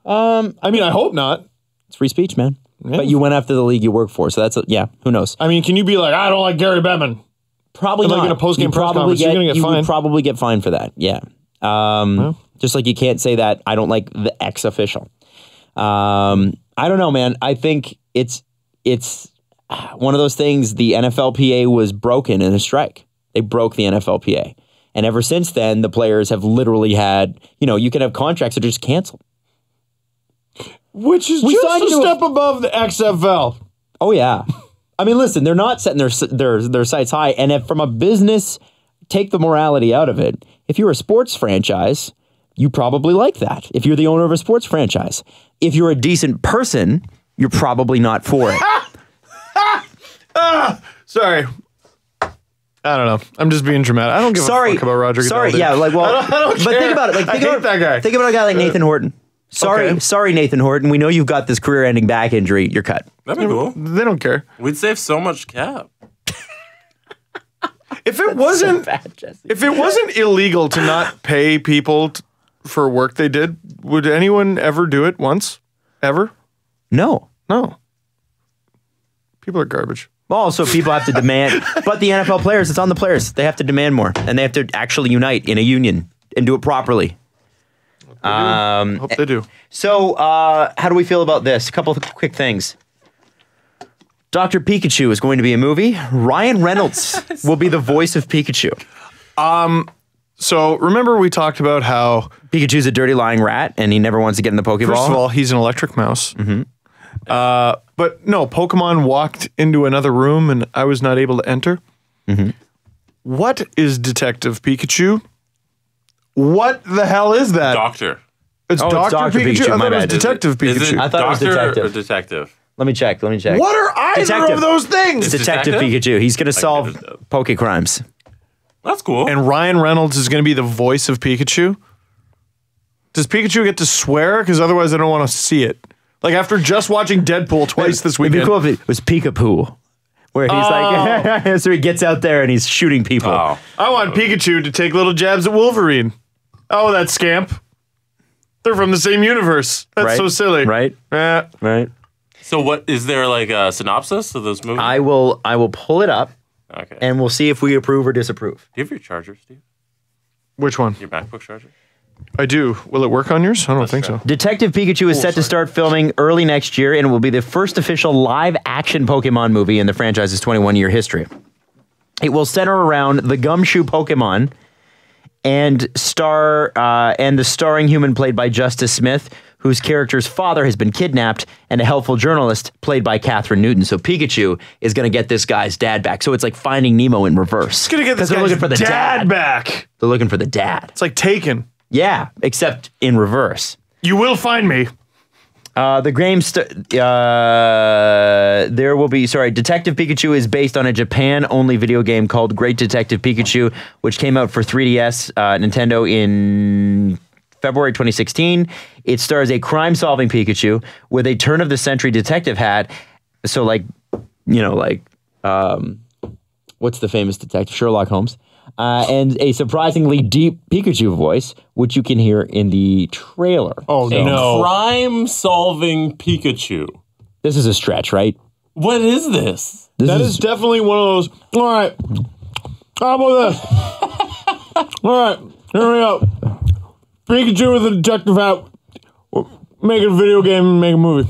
I mean, I hope not. It's free speech, man. Yeah. But you went after the league you work for, so who knows? I mean, can you be like, I don't like Gary Bettman? Probably not. Like in a post-game press conference, you're going to get fined. You would probably get fined for that, yeah. Just like you can't say that I don't like the ex-official. I don't know, man. I think it's one of those things. The NFLPA was broken in a strike. They broke the NFLPA. And ever since then, the players have literally had, you can have contracts that are just canceled. Which is just a step above the XFL. Oh, yeah. I mean, listen, they're not setting their sights high. And if from a business, take the morality out of it. If you're a sports franchise, you probably like that. If you're the owner of a sports franchise. If you're a decent person, you're probably not for it. Sorry. I don't know. I'm just being dramatic. I don't give a fuck about Roger Goodell. Sorry, yeah, I don't care. But think about it. I hate that guy. Think about a guy like Nathan Horton. Sorry, Nathan Horton. We know you've got this career-ending back injury. You're cut. That'd be cool. They don't care. We'd save so much cap. If it wasn't, bad, Jesse. if it wasn't illegal to not pay people for work they did, would anyone ever do it once? Ever? No. No. People are garbage. Well, so people have to demand, but the NFL players, it's on the players. They have to demand more, and they have to actually unite in a union and do it properly. Hope they do. So, how do we feel about this? A couple of quick things. Dr. Pikachu is going to be a movie. Ryan Reynolds will be the voice of Pikachu. So remember we talked about how Pikachu's a dirty lying rat, and he never wants to get in the Pokeball. first of all he's an electric mouse. But no, Pokemon walked into another room and I was not able to enter. What is Detective Pikachu? What the hell is that? Doctor. It's Oh, it's Dr. Dr. Pikachu. Pikachu, I my thought it was bad. Detective Is Pikachu. it I thought it was doctor detective. or detective? Let me check. What are either Detective. of those things? Detective Detective? Pikachu. He's going to solve understand. Poke crimes. That's cool. And Ryan Reynolds is going to be the voice of Pikachu. Does Pikachu get to swear? Because otherwise I don't want to see it. Like after just watching Deadpool twice this It'd be weekend. cool if it was Peekapoo, where he's like, so he gets out there and he's shooting people. Oh. I want Pikachu to take little jabs at Wolverine. Oh, that scamp. They're from the same universe. That's Right. so silly. Right? Right. So what is there like a synopsis of this movie? I will pull it up Okay. and we'll see if we approve or disapprove. Do you have your charger, Steve? Which one? Your MacBook charger? I do. Will it work on yours? I don't think so. Detective Pikachu is set to start filming early next year and it will be the first official live-action Pokemon movie in the franchise's 21-year history. It will center around the Gumshoe Pokemon and the starring human played by Justice Smith, whose character's father has been kidnapped, and a helpful journalist played by Catherine Newton. So Pikachu is going to get this guy's dad back. So it's like Finding Nemo in reverse. It's going to get this they're guy's looking for the dad back. They're looking for the dad. It's like Taken. Yeah, except in reverse. You will find me. Detective Pikachu is based on a Japan-only video game called Great Detective Pikachu, which came out for 3DS, Nintendo in February 2016. It stars a crime-solving Pikachu with a turn-of-the-century detective hat. So, what's the famous detective? Sherlock Holmes. And a surprisingly deep Pikachu voice, which you can hear in the trailer. Oh, So, no. Crime-solving Pikachu. This is a stretch, right? What is this? That is definitely one of those. All right. How about this? All right. Here we go. Pikachu with a detective hat. Make a video game and make a movie.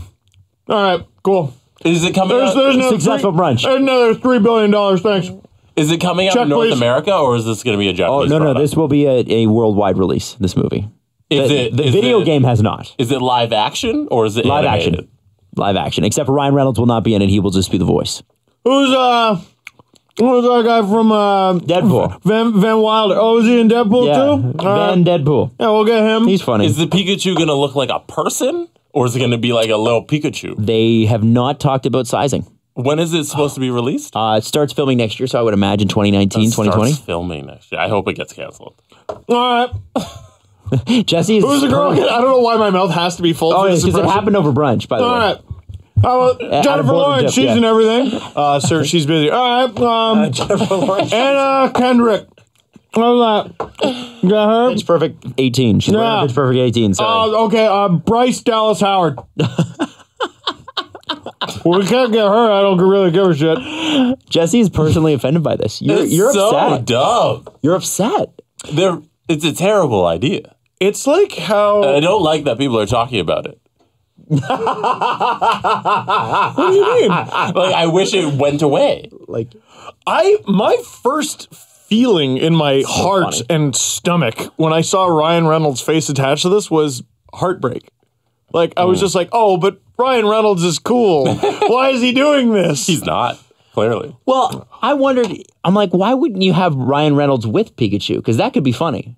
All right. Cool. Is it coming out? There's no Successful brunch. There's another $3 billion. Thanks. Is it coming out Check, in North please. America, or is this going to be a Oh, Japanese no, product? this will be a worldwide release, this movie. Is The it video game has not. Is it live action or is it Live animated? action. Live action. Except for Ryan Reynolds will not be in it. He will just be the voice. Who's that guy from Deadpool. Van Wilder? Oh, is he in Deadpool too? Van Deadpool. Yeah, we'll get him. He's funny. Is the Pikachu going to look like a person, or is it going to be like a little Pikachu? They have not talked about sizing. When is it supposed to be released? It starts filming next year, so I would imagine 2019, 2020. Starts filming next year. I hope it gets canceled. All right. Jesse is. Who's the girl? I don't know why my mouth has to be full. Oh, for yeah, this because it impression. happened over brunch, by the All way. right. How about Jennifer Adam Lawrence? Borden, She's yeah. in everything. Sir, she's busy. All right. Jennifer Lawrence. Anna Kendrick. How's that? You got her? Pitch Perfect 18. She's wearing Yeah. Pitch Perfect 18. Sorry. Okay. Bryce Dallas Howard. Well, we can't get her. I don't really give a shit. Jesse is personally offended by this. You're so upset. dumb. You're upset. It's a terrible idea. It's like how. And I don't like that people are talking about it. What do you mean? Like, I wish it went away. Like, My first feeling in my heart funny. and stomach when I saw Ryan Reynolds' face attached to this was heartbreak. Like, I was just like, oh, but Ryan Reynolds is cool. Why is he doing this? He's not, clearly. well, I wondered. I'm like, why wouldn't you have Ryan Reynolds with Pikachu? Because that could be funny.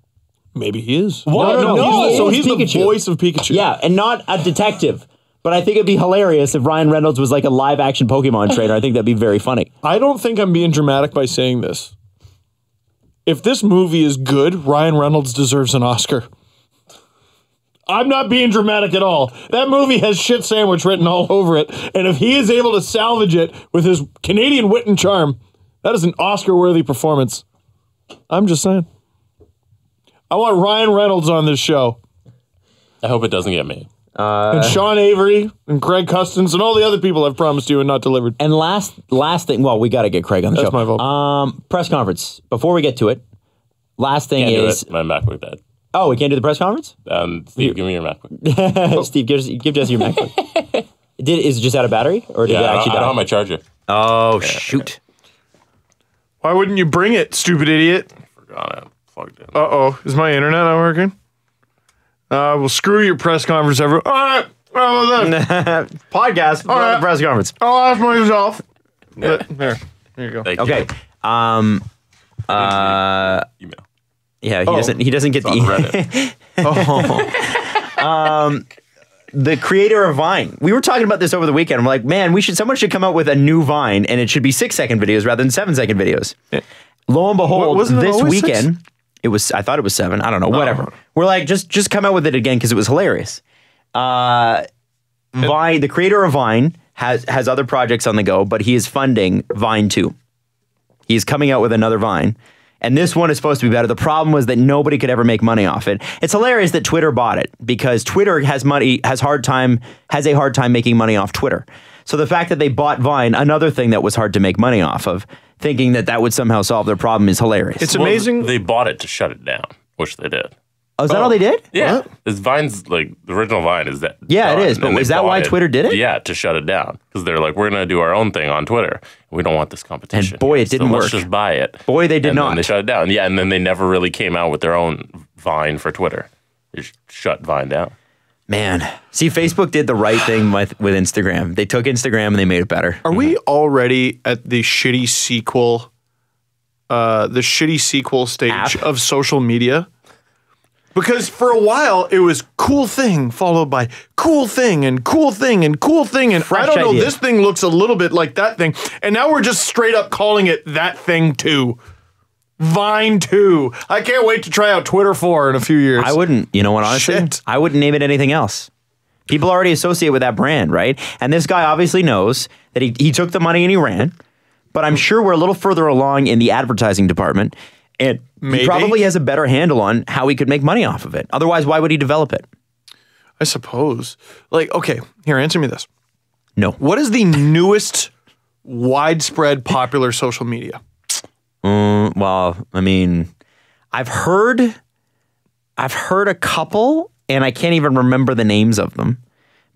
Maybe he is. No, He's the Pikachu. voice of Pikachu. Yeah, and not a detective. But I think it'd be hilarious if Ryan Reynolds was like a live action Pokemon trainer. I think that'd be very funny. I don't think I'm being dramatic by saying this. If this movie is good, Ryan Reynolds deserves an Oscar. I'm not being dramatic at all. That movie has shit sandwich written all over it. And if he is able to salvage it with his Canadian wit and charm, that is an Oscar-worthy performance. I'm just saying. I want Ryan Reynolds on this show. I hope it doesn't get made. And Sean Avery and Craig Custance and all the other people I've promised you and not delivered. And last thing, well, we got to get Craig on the show. That's my vote. Press conference. Before we get to it, last thing Can't is... do it. My MacBook died. Oh, we can't do the press conference? Steve, give me your MacBook. Steve, give Jesse your MacBook. Is it just out of battery? Or did it actually I don't die? have my charger. Oh, shoot. Why wouldn't you bring it, stupid idiot? Forgot it. Plugged in. Uh-oh. Is my internet not working? Well, screw your press conference, everyone. All right. Podcast. All right. Press conference. I'll ask myself. There you go. Thank Okay. you. Email. Yeah, he doesn't get It's the on Reddit. the creator of Vine. We were talking about this over the weekend. I'm like, man, someone should come out with a new Vine, and it should be 6-second videos rather than 7-second videos. Lo and behold, Wasn't it this always weekend, it was. I thought it was 7. I don't know. Whatever. We're like, just come out with it again because it was hilarious. Vine, the creator of Vine, has other projects on the go, but he is funding Vine 2. He's coming out with another Vine. And this one is supposed to be better. The problem was that nobody could ever make money off it. It's hilarious that Twitter bought it because Twitter has a hard time making money off Twitter. So the fact that they bought Vine, another thing that was hard to make money off of, thinking that would somehow solve their problem is hilarious. It's amazing. They bought it to shut it down, which they did. Oh, is that all they did? Yeah. This Vine's, like, the original Vine is that. Yeah, done, it is. But and is they that why bought Twitter did it? Yeah, to shut it down. Because they're like, we're going to do our own thing on Twitter. We don't want this competition. And boy, it didn't work. Let's just buy it. Boy, they did and not. Then they shut it down. Yeah, and then they never really came out with their own Vine for Twitter. They just shut Vine down. Man. See, Facebook did the right thing with Instagram. They took Instagram and they made it better. Are we already at the shitty sequel stage App? of social media? Because for a while it was cool thing followed by cool thing and cool thing and cool thing and Fresh I don't know, idea. this thing looks a little bit like that thing, and now we're just straight up calling it that thing too. Vine 2. I can't wait to try out Twitter 4 in a few years. I wouldn't, you know what, honestly? Shit. I wouldn't name it anything else. People already associate with that brand, right? And this guy obviously knows that he took the money and he ran, but I'm sure we're a little further along in the advertising department, and Maybe. he probably has a better handle on how he could make money off of it. Otherwise, why would he develop it? I suppose. Like, okay, here, answer me this. No. What is the newest widespread popular social media? Well, I mean, I've heard a couple, and I can't even remember the names of them.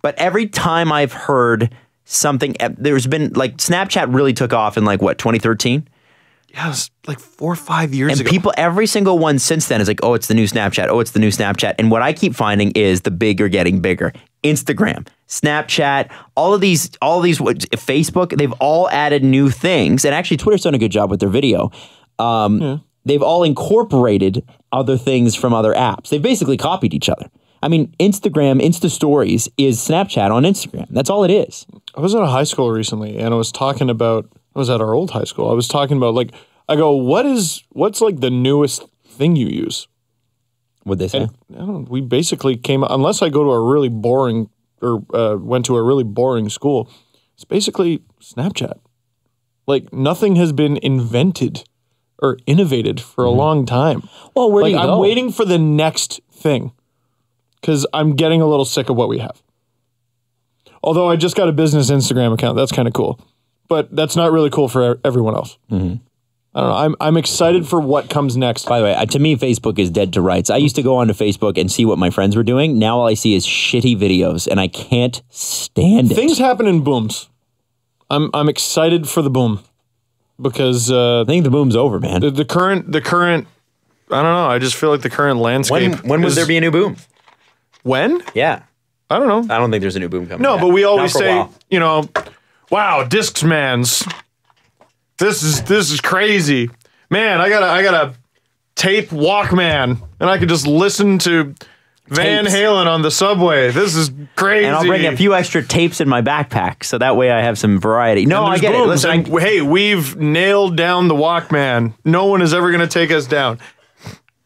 But every time I've heard something, there's been, like, Snapchat really took off in, like, what, 2013? Yeah, it was like 4 or 5 years ago. And people, every single one since then is like, oh, it's the new Snapchat. Oh, it's the new Snapchat. And what I keep finding is the big are getting bigger. Instagram, Snapchat, all of these, Facebook, they've all added new things. And actually, Twitter's done a good job with their video. They've all incorporated other things from other apps. They've basically copied each other. I mean, Instagram, Insta Stories is Snapchat on Instagram. That's all it is. I was at a high school recently, and I was talking about, I was at our old high school. I was talking about, like, I go, what's like the newest thing you use? What'd they say? And I don't know, we basically came, unless I go to a really boring, or went to a really boring school, it's basically Snapchat. Like, nothing has been invented or innovated for a long time. Well, where do you go? I'm waiting for the next thing because I'm getting a little sick of what we have. Although I just got a business Instagram account. That's kind of cool. But that's not really cool for everyone else. Mm-hmm. I don't know. I'm excited for what comes next. By the way, to me, Facebook is dead to rights. I used to go onto Facebook and see what my friends were doing. Now all I see is shitty videos, and I can't stand it. Things happen in booms. I'm excited for the boom because I think the boom's over, man. the current. I don't know. I just feel like the current landscape. When would there be a new boom? When? Yeah. I don't know. I don't think there's a new boom coming. No, yet. but we always Not for a say, while. you know, wow, Discmans. This is crazy. Man, I got a tape Walkman, and I could just listen to Van Tapes. Halen on the subway. This is crazy. And I'll bring a few extra tapes in my backpack, so that way I have some variety. No, And I there's get it. booms, Listen, and, hey, we've nailed down the Walkman. No one is ever going to take us down.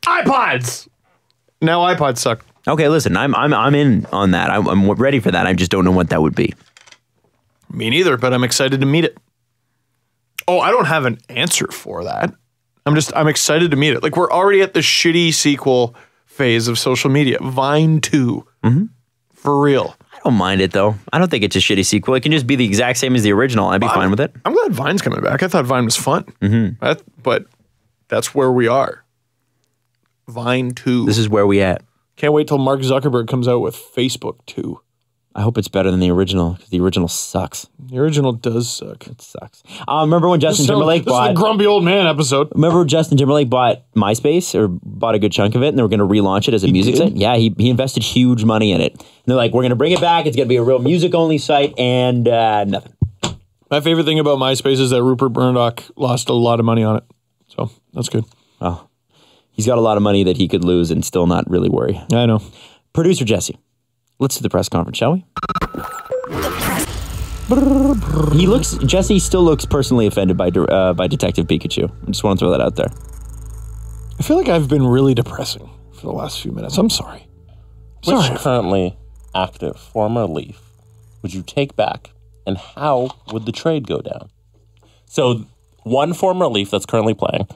iPods. Now iPods suck. Okay, listen, I'm in on that. I'm ready for that. I just don't know what that would be. Me neither, but I'm excited to meet it. Oh, I don't have an answer for that. I'm excited to meet it. Like, we're already at the shitty sequel phase of social media. Vine 2. Mm-hmm. For real. I don't mind it, though. I don't think it's a shitty sequel. It can just be the exact same as the original. I'd be fine with it. I'm glad Vine's coming back. I thought Vine was fun. Mm-hmm. But that's where we are. Vine 2. This is where we at. Can't wait till Mark Zuckerberg comes out with Facebook 2. I hope it's better than the original, because the original sucks. The original does suck. It sucks. Remember when Justin Timberlake This is the grumpy old man episode. Remember Justin Timberlake bought MySpace, or bought a good chunk of it, and they were going to relaunch it as a music site? Yeah, he invested huge money in it. And they're like, we're going to bring it back. It's going to be a real music-only site, and nothing. My favorite thing about MySpace is that Rupert Murdoch lost a lot of money on it. So, that's good. Oh, he's got a lot of money that he could lose and still not really worry. I know. Producer Jesse, let's do the press conference, shall we? Jesse still looks personally offended by Detective Pikachu. I just want to throw that out there. I feel like I've been really depressing for the last few minutes. I'm sorry. Which currently active former Leaf would you take back, and how would the trade go down? So, one former Leaf that's currently playing,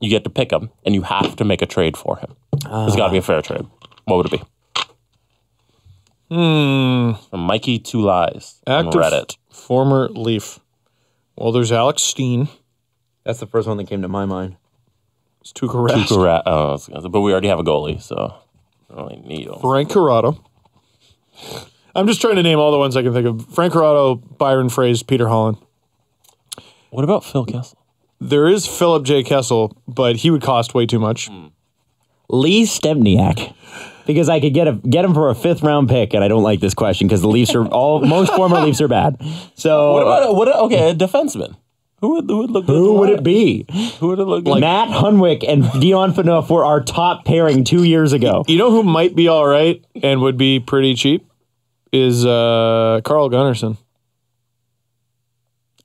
you get to pick him, and you have to make a trade for him. There's got to be a fair trade. What would it be? From Mikey Two Lies on Active Reddit. Former Leaf. Well, there's Alex Steen. That's the first one that came to my mind. It's Tuukka Rask. But we already have a goalie, so I don't really need him. Frank Corrado. I'm just trying to name all the ones I can think of. Frank Corrado, Byron Frazee, Peter Holland. What about Phil Kessel? There is Philip J. Kessel, but he would cost way too much. Lee Stempniak. Because I could get him for a 5th round pick, and I don't like this question because the Leafs are most former Leafs are bad. So a defenseman? Who would look good? Who would it be? Who would it look like? Matt Hunwick and Dion Phaneuf were our top pairing 2 years ago. You know who might be all right and would be pretty cheap is Carl Gunnarsson.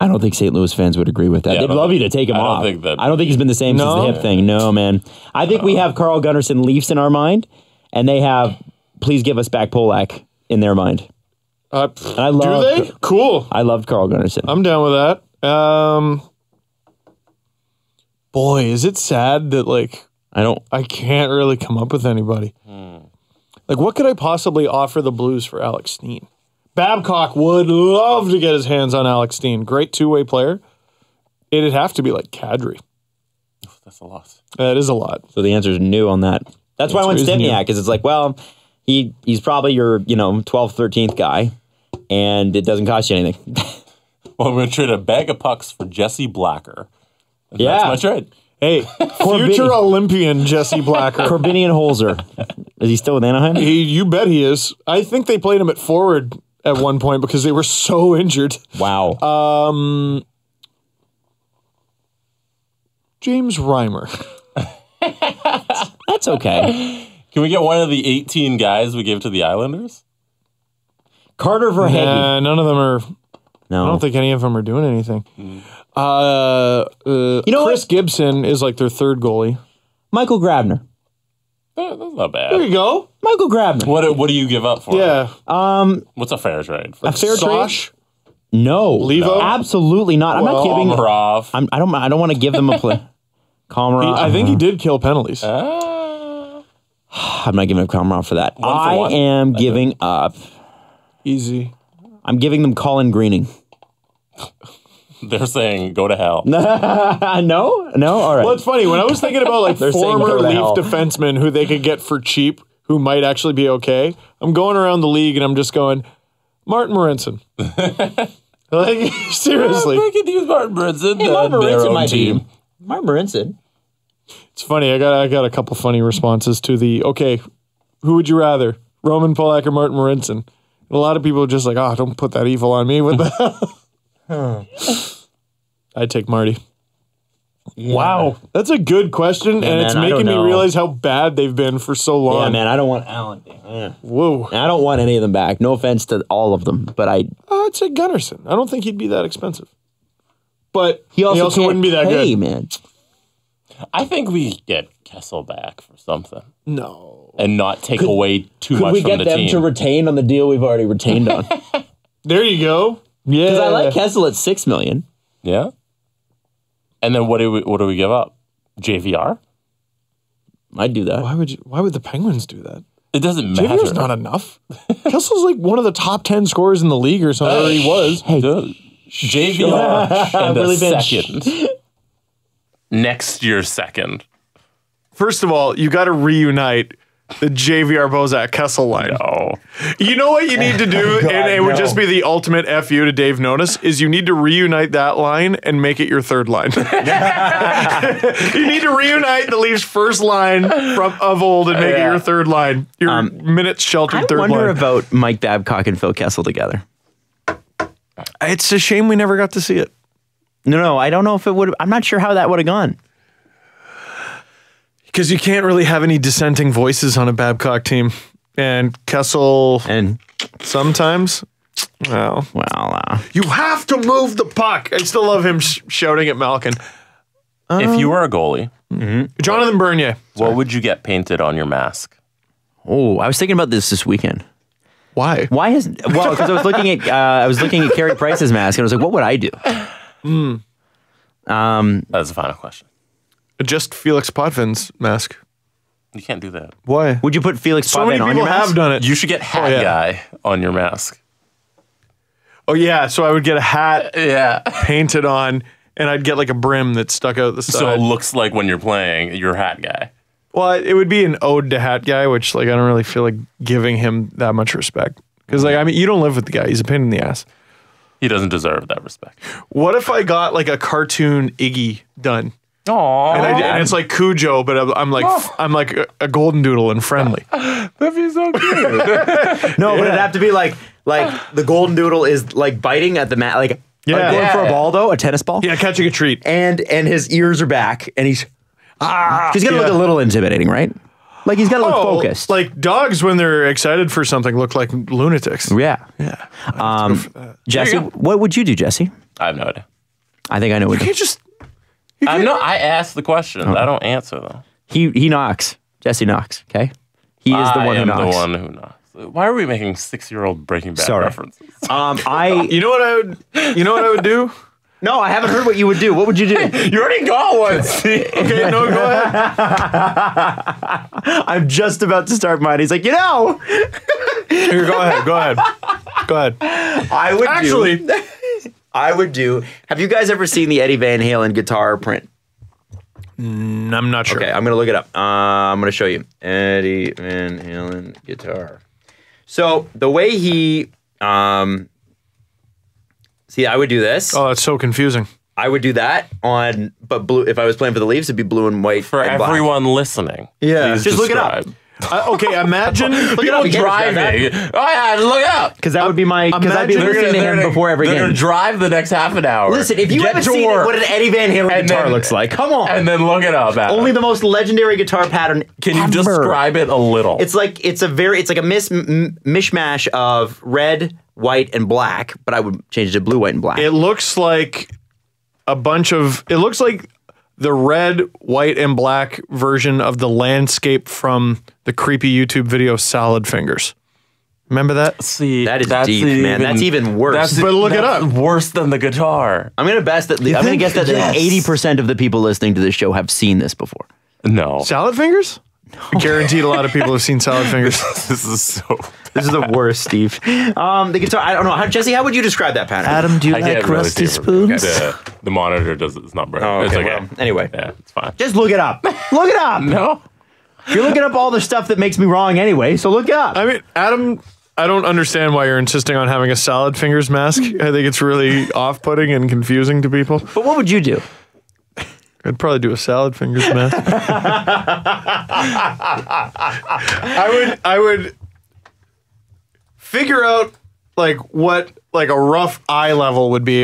I don't think St. Louis fans would agree with that. Yeah, They'd love you to take him off. I don't think he's been the same since the hip thing. No, man. I think we have Carl Gunnarsson Leafs in our mind, and they have please give us back Polak in their mind. And I love, do they? Cool. I loved Carl Gunnarsson. I'm down with that. Boy, is it sad that I can't really come up with anybody. Like, what could I possibly offer the Blues for Alex Steen? Babcock would love to get his hands on Alex Steen. Great two-way player. It'd have to be like Kadri. That's a lot. That is a lot. So the answer is new on that. That's why I went Stempniak, because it's like, well, he's probably your 12th, 13th guy, and it doesn't cost you anything. Well, we're going to trade a bag of pucks for Jesse Blacker. And Yeah. That's my trade. Hey, future Olympian Jesse Blacker. Corbinian Holzer. Is he still with Anaheim? You bet he is. I think they played him at forward at one point because they were so injured. Wow. James Reimer. That's okay. Can we get one of the 18 guys we gave to the Islanders? Carter Verhaeghe. None of them are. No. I don't think any of them are doing anything. Chris Gibson is like their third goalie. Michael Grabner. That's not bad. There you go. Michael Grabner. What do you give up for? Yeah. What's a fair trade? A fair Sosh? trade? No. Levo? Absolutely not. I'm not giving. Komarov. I don't want to give them a play. Komarov. I think he did kill penalties. I'm not giving up Komarov for that. One for one. I am giving up. Easy. I'm giving them Colin Greening. They're saying go to hell. No? All right. Well, it's funny. When I was thinking about They're saying former go to Leaf hell. defensemen who they could get for cheap, who might actually be okay, I'm going around the league and I'm just going, Martin Morenson. Like, seriously. They could use Martin Brinson. Martin their Morenson own might team. be. Martin Morenson. It's funny. I got a couple funny responses to the, okay, who would you rather, Roman Polak or Martin Morenson? And a lot of people are just like, oh, don't put that evil on me. What the hell? I'd take Marty. Yeah. Wow. That's a good question, and it's man, I making me don't know. realize how bad they've been for so long. Yeah, man. I don't want Allen. Yeah. Whoa. I don't want any of them back. No offense to all of them, but I'd say Gunnarsson. I don't think he'd be that expensive. But he also, can't wouldn't be that pay, good. Man. I think we get Kessel back for something. No. and not take away too much we from get the them team. to retain on the deal we've already retained on? There you go. Yeah. Because I like Kessel at $6 million. Yeah. And then what do we give up? JVR? I'd do that. Why would the Penguins do that? It doesn't matter. JVR's not enough. Kessel's like one of the top 10 scorers in the league or something. Or he was. JVR and Really a been second. Next year's second. First of all, you got to reunite the JVR Bozak Kessel line. No. You know what you need to do, and it would just be the ultimate FU to Dave Notice, is you need to reunite that line and make it your third line. You need to reunite the Leafs' first line of old and make it your third line. Your minutes sheltered third line. I wonder about Mike Babcock and Phil Kessel together. It's a shame we never got to see it. No, I don't know if it would. I'm not sure how that would have gone. Because you can't really have any dissenting voices on a Babcock team. And Kessel, And sometimes, well, you have to move the puck. I still love him shouting at Malkin. If you were a goalie, Jonathan Bernier. what would you get painted on your mask? I was thinking about this weekend. Why? Why isn't? Well, because I was looking at Carey Price's mask, and I was like, what would I do? That's the final question. Just Felix Potvin's mask. You can't do that. Why? Would you put Felix So many Potvin on people your mask? have done it. You should get hat yeah. guy on your mask. Oh, yeah. So I would get a hat Yeah. painted on, and I'd get like a brim that stuck out the side. So it looks like when you're playing, you're hat guy. Well, it would be an ode to Hat Guy, which like I don't really feel like giving him that much respect. Because like, I mean, you don't live with the guy. He's a pain in the ass. He doesn't deserve that respect. What if I got like a cartoon Iggy done? Aww. And it's like Cujo, but I'm like a golden doodle and friendly. That'd be so cute. No, but it'd have to be like the golden doodle is like biting at the mat, like going for a ball though, a tennis ball. Yeah, catching a treat. And his ears are back, and he's gonna look a little intimidating, right? Like he's got to look focused. Like dogs when they're excited for something look like lunatics. Yeah. Jesse, what would you do, Jesse? I have no idea. I think I know what You can't just. I asked the questions. I don't answer them. he knocks. Jesse knocks. Okay, he is the one who knocks. the one who knocks. Why are we making 6-year-old Breaking Bad Sorry. references? You know what I would do? No, I haven't heard what you would do. What would you do? You already got one. Okay, no, go ahead. I'm just about to start mine. He's like, Here, go ahead. I would Actually, I would do. Have you guys ever seen the Eddie Van Halen guitar print? I'm not sure. Okay, I'm gonna look it up. I'm gonna show you Eddie Van Halen guitar. So the way he, see, I would do this. Oh, that's so confusing. I would do that on, but blue. If I was playing for the Leafs, it'd be blue and white For and black. everyone listening. Yeah. please Just look it up. describe. Okay, imagine. People driving. Oh yeah, look it up. Because that would be my. Because I'd be imagine listening to him before every They're game. gonna drive the next half an hour. Listen, if you Get haven't to seen work, what an Eddie Van Halen and guitar then- looks like, come on. and then look it up. Adam. Only the most legendary guitar pattern. Can you ever. describe it a little? It's like a mishmash of red, white, and black. But I would change it to blue, white, and black. It looks like it looks like the red, white, and black version of the landscape from the creepy YouTube video Salad Fingers. Remember that? See, That is deep, man. That's even worse. But look it that's up. Worse than the guitar. I'm gonna guess that. I'm gonna guess that 80% of the people listening to this show have seen this before. No. Salad Fingers? Guaranteed a lot of people have seen Salad Fingers. This is so. This is the worst, Steve. The guitar. I don't know. Jesse, how would you describe that pattern? Adam, do you I like can't really rusty see it. spoons? The monitor does it's not bright. Oh, It's okay, okay. well, anyway. Yeah, it's fine. Just look it up. Look it up. No. You're looking up all the stuff that makes me wrong anyway. So look it up. I mean, Adam, I don't understand why you're insisting on having a Salad Fingers mask. I think it's really off-putting and confusing to people. But what would you do? I'd probably do a Salad Fingers mask. I would figure out what a rough eye level would be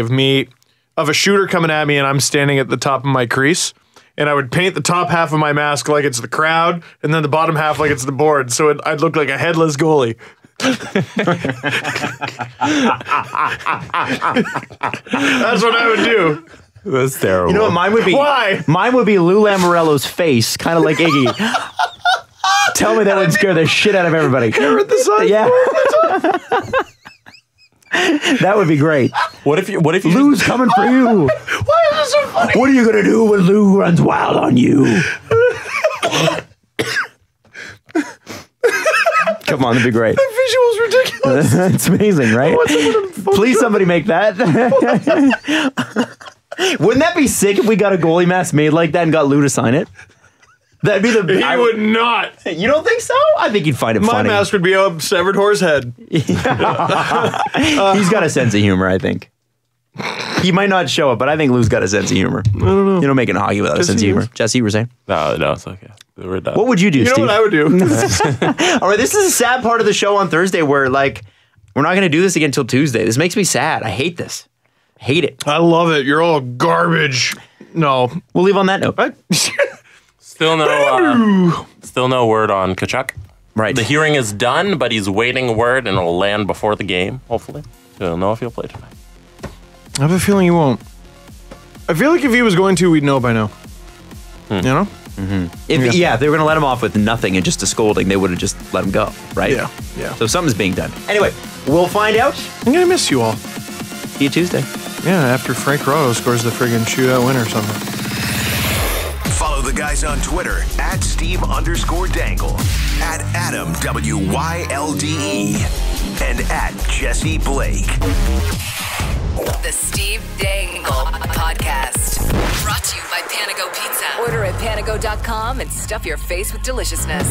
of a shooter coming at me and I'm standing at the top of my crease. And I would paint the top half of my mask like it's the crowd, and then the bottom half like it's the board, so I'd look like a headless goalie. That's what I would do. That's terrible. You know what mine would be? Why? Mine would be Lou Lamoriello's face, kind of like Iggy. Tell me that would scare the shit out of everybody. Hair at the side. Yeah. That would be great. What if you Lou's coming for you. Why is this so funny? What are you going to do when Lou runs wild on you? Come on, that'd be great. The visual's ridiculous. It's amazing, right? Please, somebody make that. Wouldn't that be sick if we got a goalie mask made like that and got Lou to sign it? That'd be the. He would not. You don't think so? I think he'd find it My funny. mask would be a severed horse head. He's got a sense of humor, I think. He might not show it, but I think Lou's got a sense of humor. I don't know. You don't make it hockey without a sense of humor. Jesse, you were saying? No, it's okay. We're done. What would you do, You know Steve? what I would do? All right, this is a sad part of the show on Thursday where, like, we're not going to do this again until Tuesday. This makes me sad. I hate this. Hate it. I love it. You're all garbage. No. We'll leave on that note. Still no word on Tkachuk. Right. The hearing is done, but he's waiting word, and it'll land before the game, hopefully. So he'll know if he'll play tonight. I have a feeling he won't. I feel like if he was going to, we'd know by now. You know? If they were going to let him off with nothing and just a scolding, they would have just let him go, right? Yeah. So something's being done. Anyway, we'll find out. I'm going to miss you all. See you Tuesday. Yeah, after Frank Rotto scores the friggin' shootout win or something. Follow the guys on Twitter at Steve_Dangle, at Adam WYLDE, and at Jesse Blake. The Steve Dangle Podcast. Brought to you by Panago Pizza. Order at panago.com and stuff your face with deliciousness.